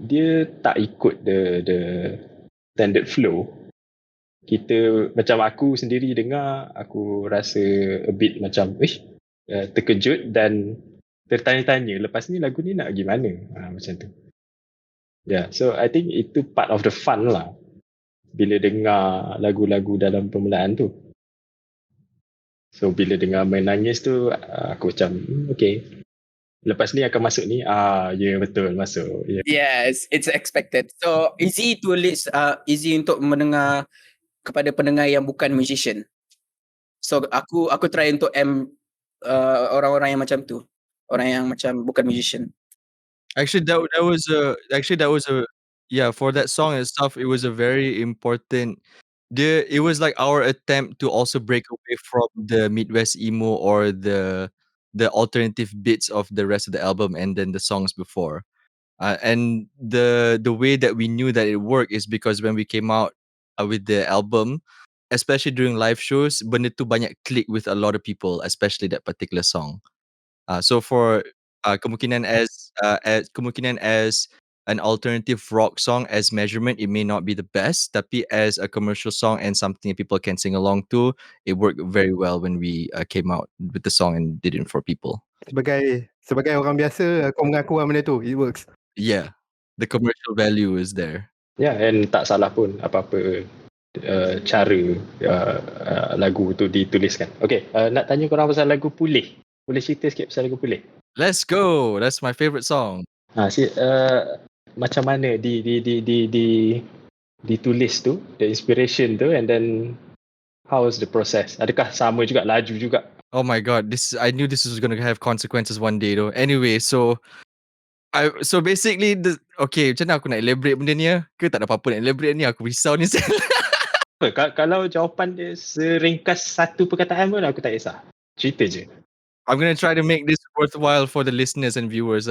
dia tak ikut the standard flow. Kita macam aku sendiri dengar, aku rasa a bit macam terkejut dan tertanya-tanya lepas ni lagu ni nak pergi mana, macam tu. Yeah, so I think itu part of the fun lah bila dengar lagu-lagu dalam permulaan tu. So bila dengar Menangis tu aku macam okay, lepas ni akan masuk ni, betul masuk. Yes, it's expected. So easy to list, easy untuk mendengar kepada pendengar yang bukan musician. So aku try untuk orang-orang yang macam tu, orang yang macam bukan musician. Actually, that was a for that song and stuff. It was a very important. It was like our attempt to also break away from the Midwest emo or the alternative bits of the rest of the album and then the songs before. And the way that we knew that it worked is because when we came out with the album, especially during live shows, benda tu banyak click with a lot of people, especially that particular song. So for kemungkinan as an alternative rock song as measurement, it may not be the best, tapi as a commercial song and something that people can sing along to, it worked very well when we came out with the song and did it for people. Sebagai orang biasa, kau mengaku benda tu, it works. Yeah, the commercial value is there. Yeah, and tak salah pun apa-apa cara lagu tu dituliskan. Okay, nak tanya korang pasal lagu Pulih. Boleh cerita sikit pasal lagu Pulih? Let's go. That's my favorite song. Macam mana ditulis tu, the inspiration tu, and then how was the process? Adakah sama juga, laju juga? Oh my god, I knew this was going to have consequences one day though. Anyway, so basically macam mana aku nak elaborate benda ni ke tak ada apa-apa nak elaborate ni, aku risau ni. Kalau jawapan dia seringkas satu perkataan pun aku tak kisah. Cerita je. I'm going to try to make this worthwhile for the listeners and viewers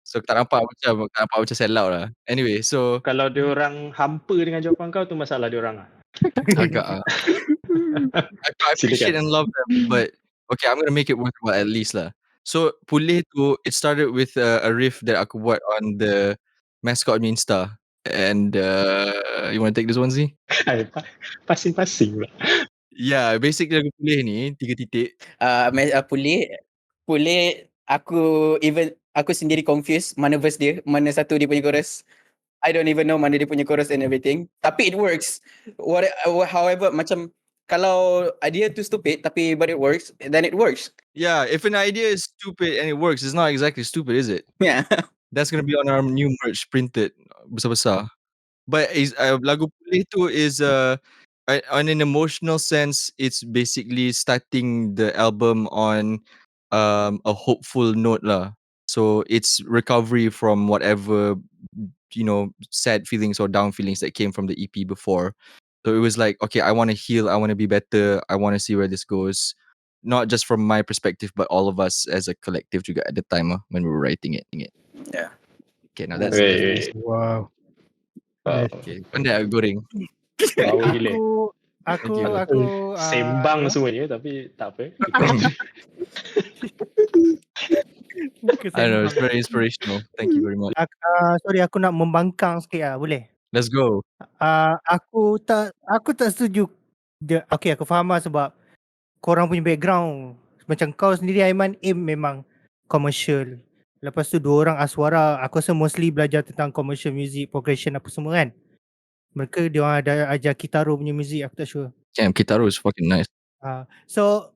So tak nampak macam sell out lah. Anyway, so kalau dia orang hampa dengan jawapan kau tu masalah dia orang lah. Agak I appreciate and love them, but okay, I'm going to make it worthwhile at least lah. So Pulih tu, it started with a riff that aku buat on the mascot Insta. And you want to take this one, Z? Pasing-pasing lah. Yeah, basically lagu Pulih ni 3 titik. Pulih aku sendiri confused mana verse dia, mana satu dia punya chorus. I don't even know mana dia punya chorus and everything. Tapi it works. However, macam kalau idea tu stupid tapi but it works, then it works. Yeah, if an idea is stupid and it works, it's not exactly stupid, is it? Yeah. That's gonna be on our new merch printed besar-besar. But lagu pulih tu is on an emotional sense, it's basically starting the album on a hopeful note lah. So it's recovery from whatever sad feelings or down feelings that came from the EP before. So it was like, okay, I want to heal, I want to be better, I want to see where this goes. Not just from my perspective, but all of us as a collective juga at the time when we were writing it. Yeah. Okay, now that's Wait. Wow. Wow. okay. Pandai goreng. Power gila. Aku Sembang apa? semuanya tapi tak apa. I don't know, it's very inspirational. Thank you very much. Sorry, aku nak membangkang sikit lah, boleh? Let's go. Aku tak setuju. Okay, aku faham lah sebab korang punya background. Macam kau sendiri Aiman, aim memang commercial. Lepas tu dua orang ASWARA, aku rasa mostly belajar tentang commercial music, progression apa semua kan. Mereka dia orang ada ajar Kitaro punya music, aku tak sure. Damn, Kitaro is fucking nice. So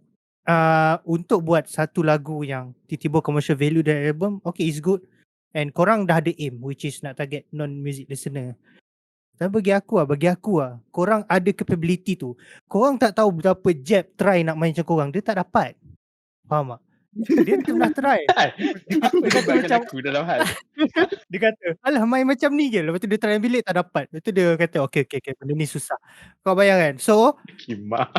untuk buat satu lagu yang tiba-tiba commercial value dari album, okay, it's good. And korang dah ada aim, which is nak target non-music listener. Dan bagi aku korang ada capability tu. Korang tak tahu berapa Jeb try nak main macam korang, dia tak dapat. Faham tak? Dia pernah try. Apa Dia kata macam aku dalam hal? dia kata, alah main macam ni je. Lepas tu dia try bilik tak dapat. Lepas tu dia kata, okay, benda ni susah. Kau bayangkan. So Kimak.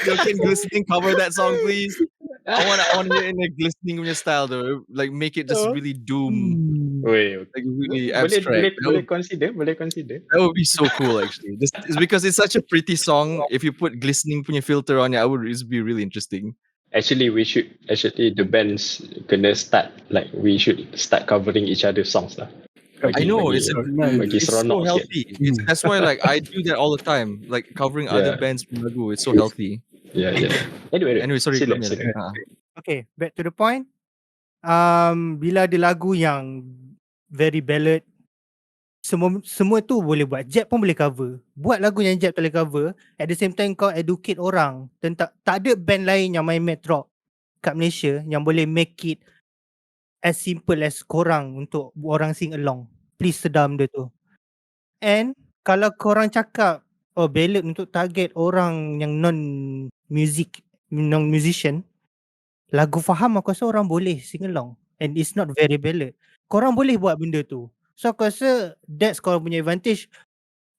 Yo, can glistening cover that song, please? I want to hear in a glistening punya style though. Like make it just really doom, Weh, like really abstract. boleh consider. That would be so cool actually. This is because it's such a pretty song. If you put glistening punya filter on it, it'd be really interesting. Actually, the bands kena start, like we should start covering each other's songs lah. I know it's bagi so seronok sikit. healthy. That's why like I do that all the time, like covering other bands from Lagu. It's so healthy. Yeah. Anyway, Sorry. sila. okay, back to the point. Bila ada lagu yang very ballad, semua tu boleh buat. Jeb pun boleh cover. Buat lagu yang Jeb boleh cover. At the same time kau educate orang tentang, tak ada band lain yang main math rock kat Malaysia yang boleh make it as simple as korang untuk orang sing along. Please sedam dia tu. And kalau korang cakap ballad untuk target orang yang non-musician, lagu Faham aku rasa orang boleh sing along. And it's not very ballad. Korang boleh buat benda tu. So aku rasa that's korang punya advantage.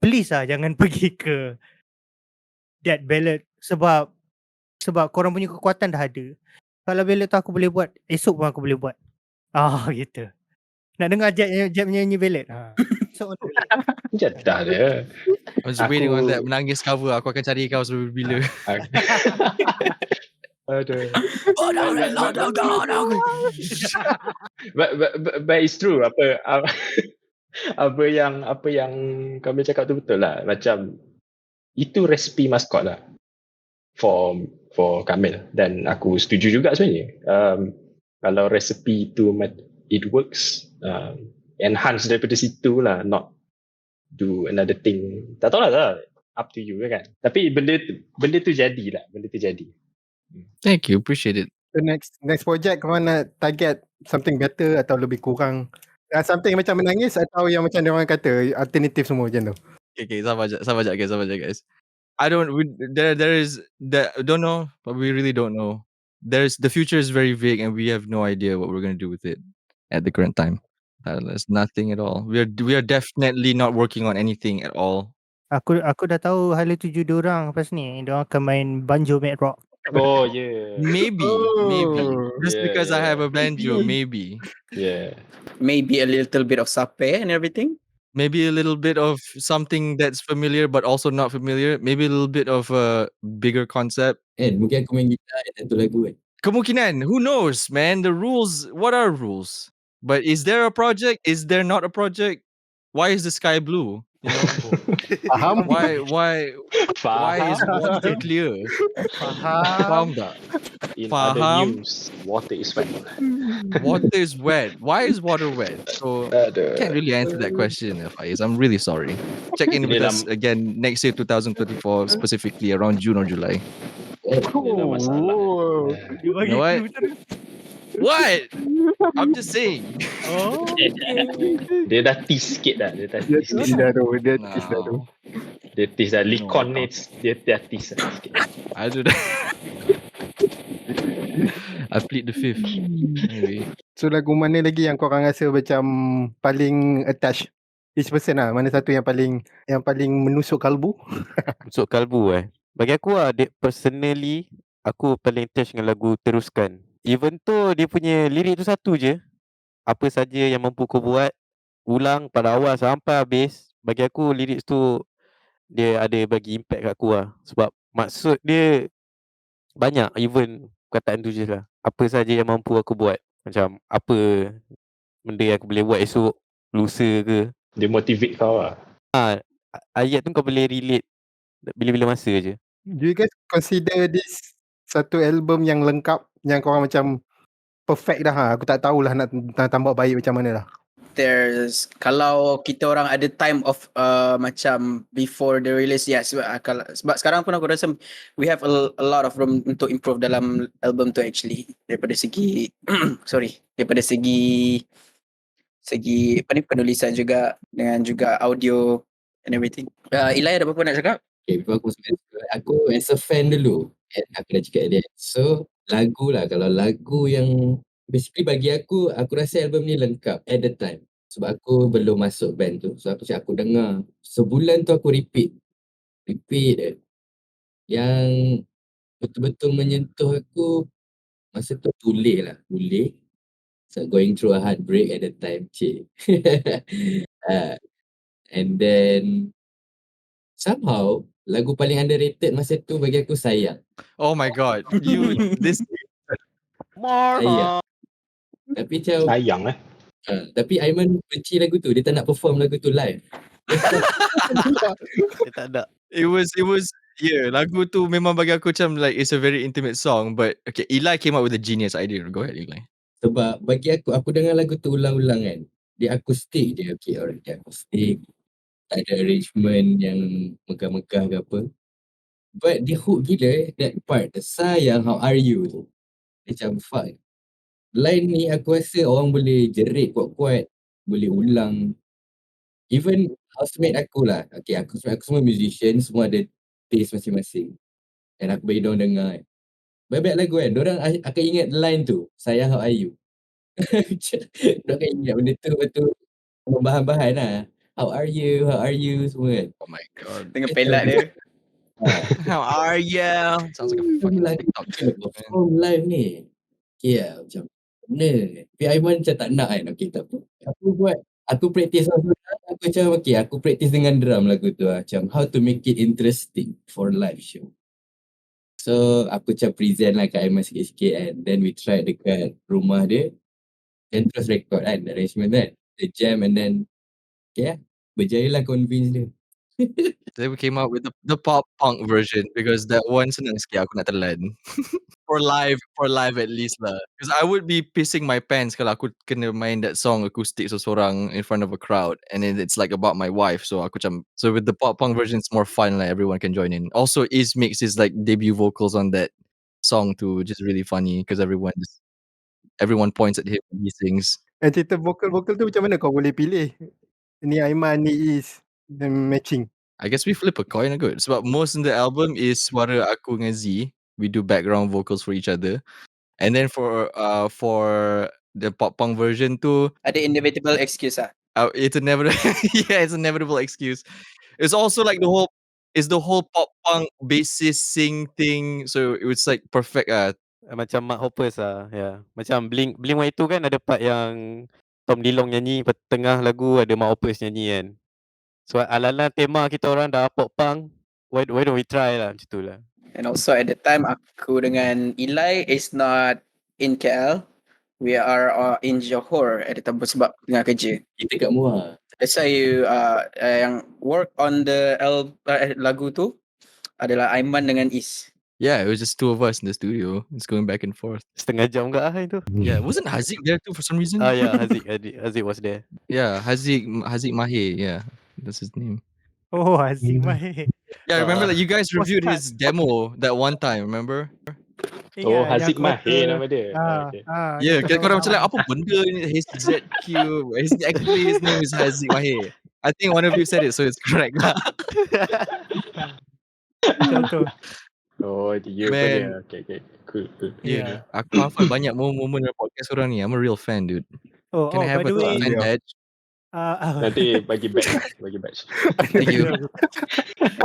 Please lah jangan pergi ke that ballad sebab korang punya kekuatan dah ada. Kalau ballad tu aku boleh buat, esok pun aku boleh buat. Gitu. Nak dengar Jeb nyanyi ballad? So Jadah dia. I was waiting on that menangis cover. Aku akan cari kau sebelum bila. Aduh. But it's true. Apa yang kami cakap tu betul lah. Macam itu resipi maskot lah for Kamil, dan aku setuju juga sebenarnya. Kalau resipi tu it works, enhance daripada situ lah, not do another thing. Tak tahu lah, up to you kan. Tapi benda tu jadi. Thank you, appreciate it. So next project kau nak target something better atau lebih kurang, something macam menangis atau yang macam dia orang kata alternatif semua macam tu? Okay, sabar je guys. Don't know, but we really don't know. The future is very vague and we have no idea what we're going to do with it at the current time. There's nothing at all. We are definitely not working on anything at all. Aku dah tahu hala tuju diorang lepas ni. Diorang akan main banjo math rock. Oh yeah. Maybe. Just because I have a banjo, maybe. Yeah. Maybe a little bit of sapa and everything. Maybe a little bit of something that's familiar but also not familiar. Maybe a little bit of a bigger concept. Mungkin aku main gitar satu lagu kan. Kemungkinan. Who knows, man? The rules. What are rules? But is there a project? Is there not a project? Why is the sky blue? You know? Faham? Why is water clear? Faham tak? In Faham. other news, water is wet. Water is wet. Why is water wet? So can't really answer that question, Faiz. I'm really sorry. Check in with us again next year, 2024, specifically around June or July. Masalah. You know what? What? I'm just saying. Oh, okay. Dia dah tease sikit dah. Dia dah Dia tease tease sikit. dah tu. Dia tease dah tu. No. Dia tease dah. Likon No, ni dia dah tease dah sikit. I do that. I plead the fifth. Anyway. So lagu mana lagi yang korang rasa macam paling attach each person lah? Mana satu yang paling menusuk kalbu? Masuk kalbu Bagi aku personally, aku paling attach dengan lagu Teruskan. Even tu dia punya lirik tu satu je. Apa saja yang mampu kau buat, ulang pada awal sampai habis. Bagi aku lirik tu dia ada bagi impact kat aku lah. Sebab maksud dia banyak, even perkataan tu je lah. Apa saja yang mampu aku buat. Macam apa benda yang aku boleh buat esok, lusa ke. Dia motivate kau lah. Ayat tu kau boleh relate bila-bila masa je. Do you guys consider this satu album yang lengkap, yang korang macam perfect dah Aku tak tahulah nak tambah baik macam mana lah. There's, kalau kita orang ada time of macam before the release, sebab sekarang pun aku rasa we have a lot of room untuk improve dalam album tu actually, daripada segi daripada segi apa ni, penulisan juga, dengan juga audio and everything. Ellai ada apa-apa nak cakap? Okay, before aku masuk, aku as a fan dulu, aku dah cakap dia. So, lagu lah. Kalau lagu yang basically bagi aku rasa album ni lengkap at the time. Sebab aku belum masuk band tu. So, aku dengar. Sebulan tu aku repeat je. Yang betul-betul menyentuh aku masa tu Tule. So, going through a heartbreak at the time. And then somehow lagu paling underrated masa tu bagi aku Sayang. Oh my god. This Sayang. Tapi macam Sayang tapi Aiman benci lagu tu. Dia tak nak perform lagu tu live. Dia tak ada. it was lagu tu memang bagi aku macam like it's a very intimate song, but okay, Ellai came up with a genius idea. Go ahead, Ellai. Sebab bagi aku dengar lagu tu ulang-ulang kan. Dia akustik je. Okay, alright. Dia akustik. Tak ada arrangement yang megah-megah ke apa. But dia hook gila that part. The Sayang, how are you tu. Macam fuck. Line ni aku rasa orang boleh jerit kuat-kuat. Boleh ulang. Even housemate aku lah. Okay, aku semua musician. Semua ada taste masing-masing. Dan aku bagi diorang dengar kan. Baik-baik lagu kan. Diorang akan ingat line tu. Sayang, how are you. Diorang akan ingat benda tu. Betul bahan-bahan lah. How are you semua kan. Oh my god. Dengan pelat dia. How are you? Sounds like a fucking TikTok trend, man. Perform live ni. Okay lah macam mana. Tapi Aiman macam tak nak kan. Okay, tak apa. Aku practice lah. Aku macam okay, aku practice dengan drum lagu tu lah. Macam how to make it interesting for live show. So aku macam present lah kat Aiman sikit-sikit kan. Then we try dekat rumah dia. Then terus record kan. Arrangement kan. The jam and then okay lah. Berjaya lah convince dia. Then we came out with the pop punk version because that one senang sikit aku nak telan. for live at least lah. Because I would be pissing my pants kalau aku kena main that song acoustic seorang in front of a crowd, and then it's like about my wife. So aku macam, so with the pop punk version it's more fun, like everyone can join in. Also, Is makes his like debut vocals on that song too, which is really funny because everyone points at him when he sings. And cerita vokal tu macam mana kau boleh pilih? Ni Aiman, ni Is, dan matching. I guess we flip a coin good. Sebab most in the album is suara aku dengan Z. We do background vocals for each other. And then for the pop punk version tu, Ada inevitable excuse lah. it's a it's a inevitable excuse. It's also like the whole pop punk bassist sing thing. So it was like perfect. Macam Mark Hoppus lah. Ya. Macam Blink 182 kan ada part yang Tom Dilong nyanyi, tengah lagu ada Mark Hoppus nyanyi kan. So ala-ala tema kita orang dah pop punk, why don't we try lah, macam tu lah. And also at the time aku dengan Ellai is not in KL. We are in Johor at the time sebab tengah kerja. Kita kat Muar. That's why yang work on the lagu tu adalah Aiman dengan Is. Yeah, it was just two of us in the studio. It's going back and forth. Setengah jam ke itu. Yeah, wasn't Haziq there too for some reason? Yeah, Haziq was there. Yeah, Haziq Mahir. Yeah, that's his name. Oh, Aziz Mahir. Yeah, I remember that you guys reviewed Postcard. his demo that one time. Remember? Ingat yang Haziq aku kata Mahir nama dia. ah, Okay. dia Yeah, kata korang macam orang like apa benda ni HZQ. Actually his name is Haziq Mahir. I think one of you said it, so it's correct lah. betul. Dia pun dia. Man, Okay. Cool. yeah. Yeah. Aku hafal banyak momen dalam podcast korang ni. I'm a real fan, dude. Can I By have the a way, fan Yeah. badge? Nanti bagi badge. Thank you.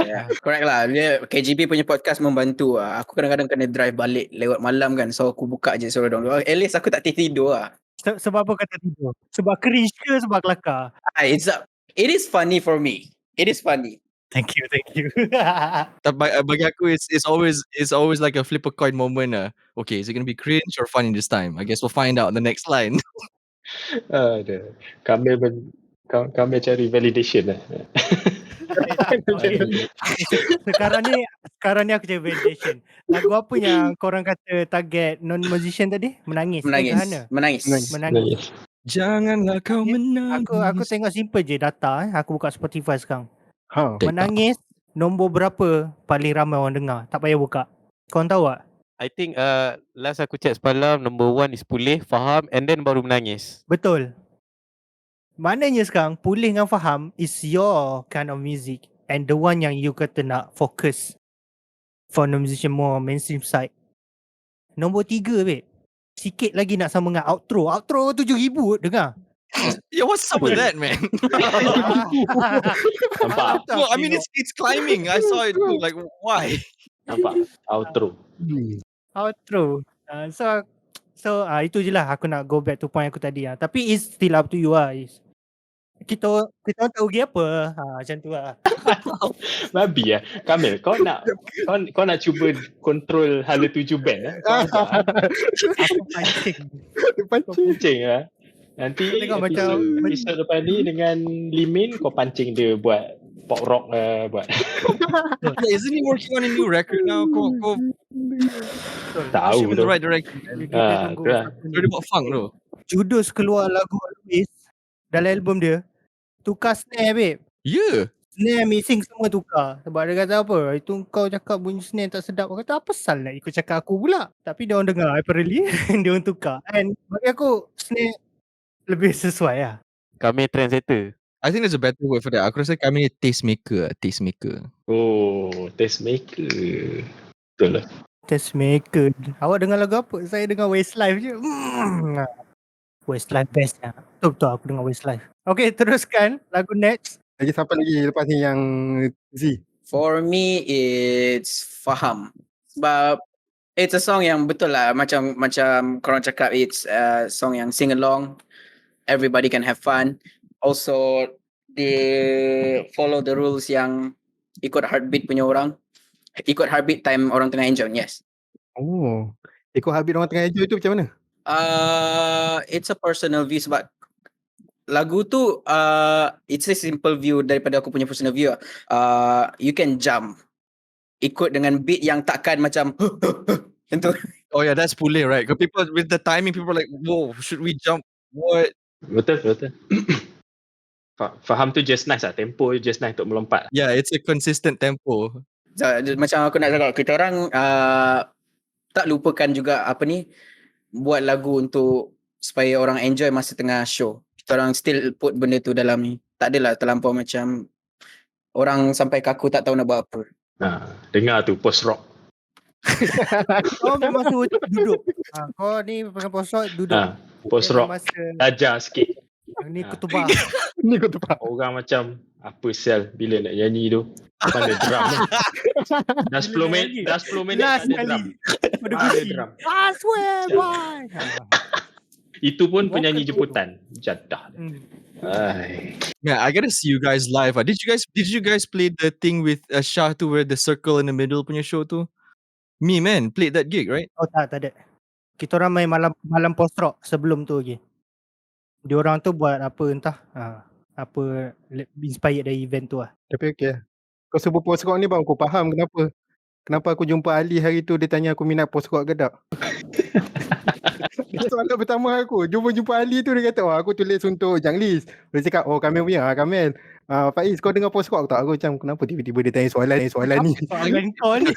Yeah, correct lah. Dia KGB punya podcast membantu lah. Aku kadang-kadang kena drive balik lewat malam kan. So aku buka je suara dong. At least aku tak tidur lah. sebab apa kata tidur? Sebab cringe ke sebab kelakar? It is funny for me. It is funny. Thank you. Tapi bagi aku it's always like a flip a coin moment lah. Okay, is it gonna be cringe or funny this time? I guess we'll find out in the next line. Ada. Kami cari validation lah. Sekarang ni aku cari validation. Lagu apa yang korang kata target non-musician tadi? Menangis. Menangis. Janganlah kau menangis. Aku tengok simple je data Aku buka Spotify sekarang. Ha. Menangis nombor berapa paling ramai orang dengar? Tak payah buka. Korang tahu tak? I think last aku check semalam, number 1 is Pulih, Faham, and then baru Menangis. Betul. Maknanya sekarang Pulih dengan Faham is your kind of music, and the one yang you kata nak fokus for non-musician more mainstream side. Nombor 3 babe. Sikit lagi nak sama dengan outro. Outro 7,000 dengar. Yeah, what's up with that, man? Nampak? No, I mean it's climbing. I saw it too. Like why? Nampak? Outro. Outro. So itu je lah aku nak go back to point aku tadi lah. Tapi it's still up to you lah. Kita orang tak rugi apa. Macam tu lah. Babi lah. Kamil, kau nak cuba control hala 7 band lah. Kau ajak lah. Aku pancing. Pancing lah. Nanti Tengok macam episode depan ni dengan Limin kau pancing dia buat pop rock lah, buat. Yeah, isn't he working on a new record now? Kau Tahu in tu. the right direction. kita tunggu itulah. satu ni. Dia buat funk tu. Judus keluar lagu Always dalam album dia. Tukar snare babe. Yeah. Snare mixing semua tukar. Sebab dia kata apa? Itu kau cakap bunyi snare tak sedap. Aku kata apa sal nak ikut cakap aku pula. Tapi dia orang dengar apparently. Dia orang tukar. And bagi aku snare lebih sesuai lah. Kami trendsetter. I think there's a better word for that. Aku rasa kami ni tastemaker. Oh, tastemaker. Betul lah. Tastemaker. Awak dengar lagu apa? Saya dengar Westlife je. Westlife best lah. Betul aku dengar Westlife. Okay, teruskan. Lagu next. Lagi siapa lagi lepas ni yang Z? For me, it's Faham. Sebab it's a song yang betul lah. Macam korang cakap, it's a song yang sing along. Everybody can have fun. Also, they follow the rules yang ikut heartbeat punya orang. Ikut heartbeat time orang tengah enjoy, yes. Oh. Ikut habis orang tengah enjoy tu macam mana? It's a personal view sebab lagu tu it's a simple view daripada aku punya personal view. You can jump ikut dengan beat yang takkan macam tentu. Oh yeah, that's Pulih, right? Because people with the timing, people are like, whoa, should we jump? What? Betul. Faham tu just nice lah. Tempo just nice untuk melompat. Yeah, it's a consistent tempo. Macam aku nak cakap, kita orang tak lupakan juga apa ni, buat lagu untuk supaya orang enjoy masa tengah show. Kita orang still put benda tu dalam ni. Tak adalah terlampau macam orang sampai kaku tak tahu nak buat apa. Dengar tu post rock. Kau memang suruh duduk. Kau ni pasal post rock duduk. Post rock. Ajar sikit. Yang ni kutubah. Ni kau tepat. Orang macam apa sel bila nak nyanyi tu. Ada drum ni. Dah 10 minit Last ada kali. drum. Pada Ada gusi. drum. I swear by. Itu pun penyanyi jemputan. Jadah. Ai. Yeah, I gotta see you guys live. Did you guys play the thing with Shah tu where the circle in the middle punya show tu? Me man, played that gig, right? Oh tak ada. Kita orang main malam post rock sebelum tu lagi. Diorang tu buat apa entah. Apa inspired dari event tu lah. Tapi okey lah. Kau sebut post rock ni bang, kau faham kenapa kenapa aku jumpa Ali hari tu, dia tanya aku minat post rock ke tak? Soalan pertama aku, jumpa Ali tu dia kata, oh aku tulis untuk Janglis. Dia cakap, oh Kamil punya, Kamil. Faiz, kau dengar post rock tak? Aku macam, kenapa tiba-tiba dia tanya soalan ni? Soalan kau ni.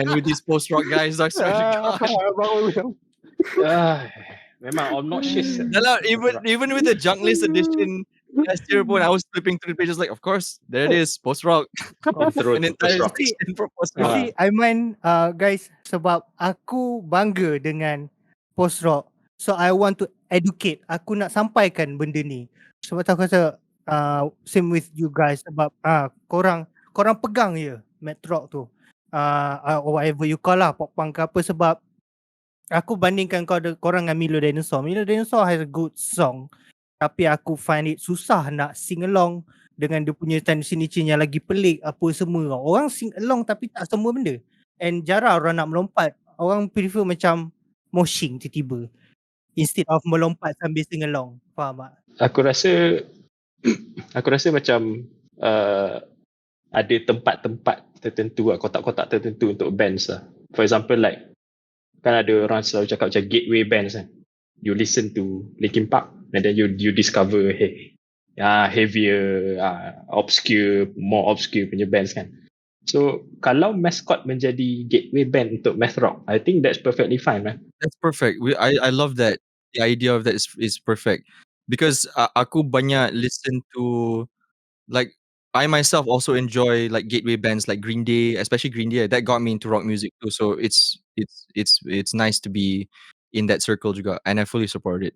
And with these post-rock guys, I swear to God. Baru Memang obnoxious. Dah lah, even with the junk list edition last year pun, I was flipping through the pages like, of course, there it is, post-rock. Control An entire post-rock. section for You post-rock. see, Aiman, guys, sebab aku bangga dengan post rock. So I want to educate. Aku nak sampaikan benda ni. Sebab aku rasa same with you guys. Sebab korang pegang je mat rock tu. Whatever you call lah, pop punk ke apa. Sebab aku bandingkan korang dengan Milo Dinosaur. Milo Dinosaur has a good song. Tapi aku find it susah nak sing along dengan dia punya tendency yang lagi pelik apa semua. Orang sing along tapi tak semua benda. And jarang orang nak melompat. Orang prefer macam moshing tiba-tiba instead of melompat sambil sing along. Faham tak? Aku rasa macam ada tempat-tempat tertentu, kotak-kotak tertentu untuk bands lah. For example, like kan ada orang selalu cakap macam gateway bands kan. You listen to Linkin Park and then you discover heavier, more obscure punya bands kan. So kalau Mascot menjadi gateway band untuk math rock, I think that's perfectly fine, man. That's perfect. I love that. The idea of that is perfect because aku banyak listen to, like, I myself also enjoy like gateway bands like Green Day, especially Green Day. That got me into rock music too. So it's nice to be in that circle juga, and I fully support it.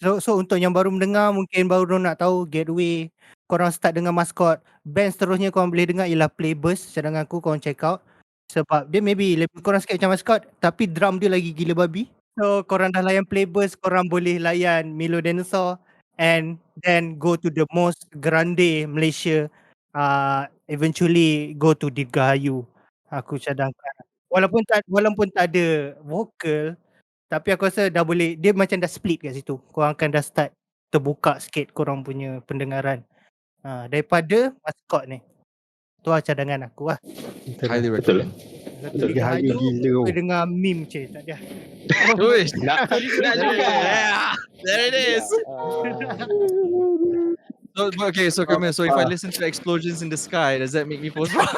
So untuk yang baru mendengar, mungkin baru nak tahu gateway, korang start dengan Mascot. Band seterusnya korang boleh dengar ialah Playbus. Cadangan aku korang check out. Sebab dia maybe lebih korang sikit macam Mascot, tapi drum dia lagi gila babi. So korang dah layan Playbus, korang boleh layan Milo Dinosaur, and then go to the most grande Malaysia. Eventually go to Dirgahayu. Aku cadangkan. Walaupun tak ada vokal, tapi aku rasa dah boleh, dia macam dah split kat situ. Korang akan dah start terbuka sikit korang punya pendengaran. Daripada Mascot ni. Tu lah cadangan aku lah. Highly Betul. recommend. Dirgahayu gila. Aku dengar meme tak ada. Uish. Nak juga. There it is. So come here. So if I listen to explosions in the sky, does that make me post rock?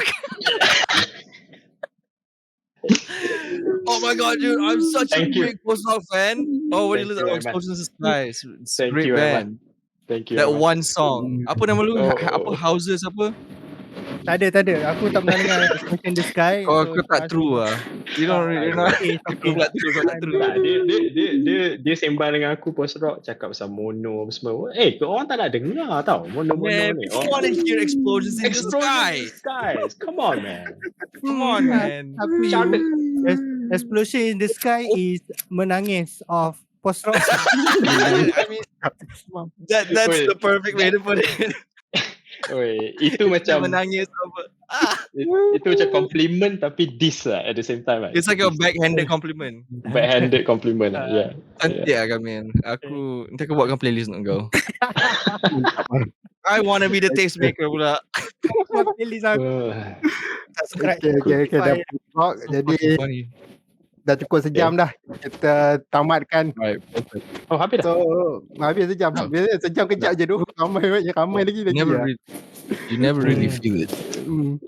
Oh my god, dude! I'm such Thank a you. big post rock fan. Oh, when you Thank listen you, to Eman. explosions in the sky, it's a Thank great you, band. Thank you. That Eman. one song. Apa nama lu? Oh. Apa houses apa? Tak ada. Aku tak pernah dengar Explosion in the Sky. Oh, aku tak true lah. You know, Okay. aku pula true, kau tak true. Tak, dia sembang dengan aku post rock, cakap pasal mono apa semua. Orang tak nak dengar tau mono Man, ni. people want to hear explosions in the sky. Skies. Come on, man. Come on, man. Tapi Explosion in the Sky is menangis of post rock. I mean, that's the perfect way to put it. Itu macam menangis apa? itu macam compliment tapi diss lah at the same time. It's like a backhanded compliment. Backhanded compliment lah. Yeah. Cantik lah kami. Nanti aku buatkan playlist untuk kau. I want to be the taste maker pula. Playlist aku. Subscribe. Okay, dah rock. Jadi Funny. dah cukup sejam dah. Kita tamatkan. Right, perfect. Oh, habis dah. So habis sejam. Biasanya sejam kejap je tu. Ramai lagi lah. You never really feel it.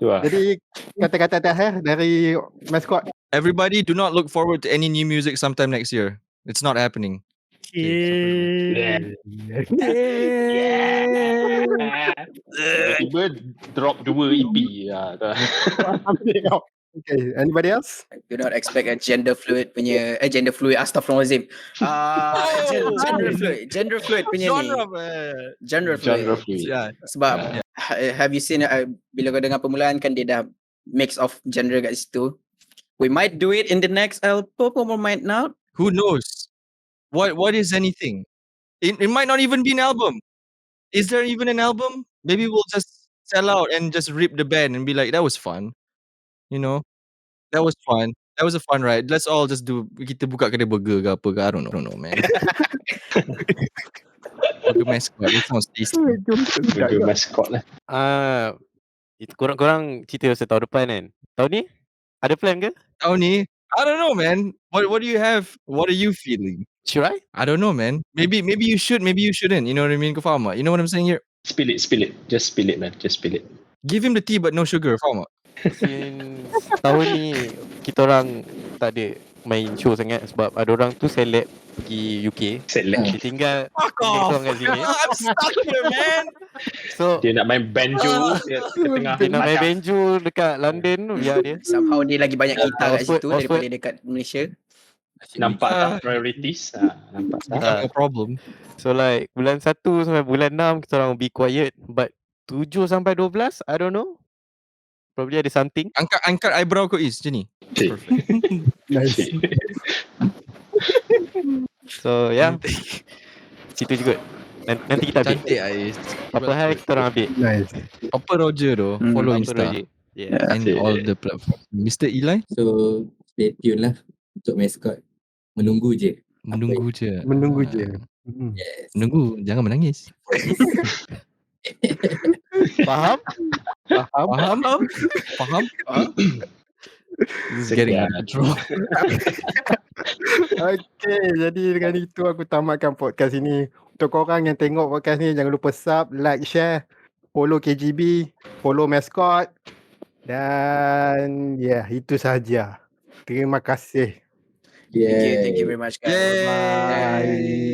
Tu lah. Jadi kata-kata terakhir dari Mascot. Everybody, do not look forward to any new music sometime next year. It's not happening. Tiba-tiba drop 2 EP. Okay, anybody else? Do not expect a gender fluid astaghfirullahalazim. Gender fluid punya ni. Genre fluid. Yeah. Sebab have you seen bila kau dengar Permulaan kan dia dah mix of genre kat situ. We might do it in the next album or might not. Who knows? What is anything? It might not even be an album. Is there even an album? Maybe we'll just sell out and just rip the band and be like, that was fun. You know, that was fun. That was a fun ride. Let's all just kita buka kedai burger ke apa ke. I don't know, man. Burger Mascot. It sounds tasty. Burger Mascot lah. Itu korang cerita pasal tahun depan kan. Tahun ni Ada plan ke? Tahun ni, I don't know, man. What do you have? What are you feeling? Should I? I don't know, man. Maybe you should, maybe you shouldn't. You know what I mean? Kau faham tak? You know what I'm saying here? Spill it. Just spill it, man. Just spill it. Give him the tea but no sugar. Faham tak? Since tahun ni kita orang tak ada main show sangat sebab ada orang tu seleb pergi UK. Select. Dia tinggal Fuck tinggal off. seorang kat sini. I'm stuck here, man. So Dia nak main banjo ke tengah dia nak main padang. banjo dekat London tu, biar dia. Somehow dia lagi banyak gitar kat Oxford, situ daripada dekat Malaysia. Nampak tak priorities? Nampak tak? We have a problem. So like bulan 1 sampai bulan 6 kita orang be quiet, but 7 sampai 12 I don't know. Probably ada something. Angkat eyebrow kau Is macam ni. Cik. Nice. Cik. So yeah. Situ juga. Nanti kita update. Cantik Ais. Apa hal kita orang update. Nice. Papa Roger tu. Follow Apa Insta. Roger. Yeah. And Asyik. all the platform. Mr. Ellai? So stay tune lah untuk mascot. Menunggu je. Menunggu je. Menunggu je. Yes. Menunggu. Jangan menangis. Faham? Faham? Faham? This is getting out of control. Okay, jadi dengan itu aku tamatkan podcast ini. Untuk korang yang tengok podcast ni, jangan lupa sub, like, share, follow KGB, follow mascot. Dan itu sahaja. Terima kasih. Thank you very much guys. Yay! Bye.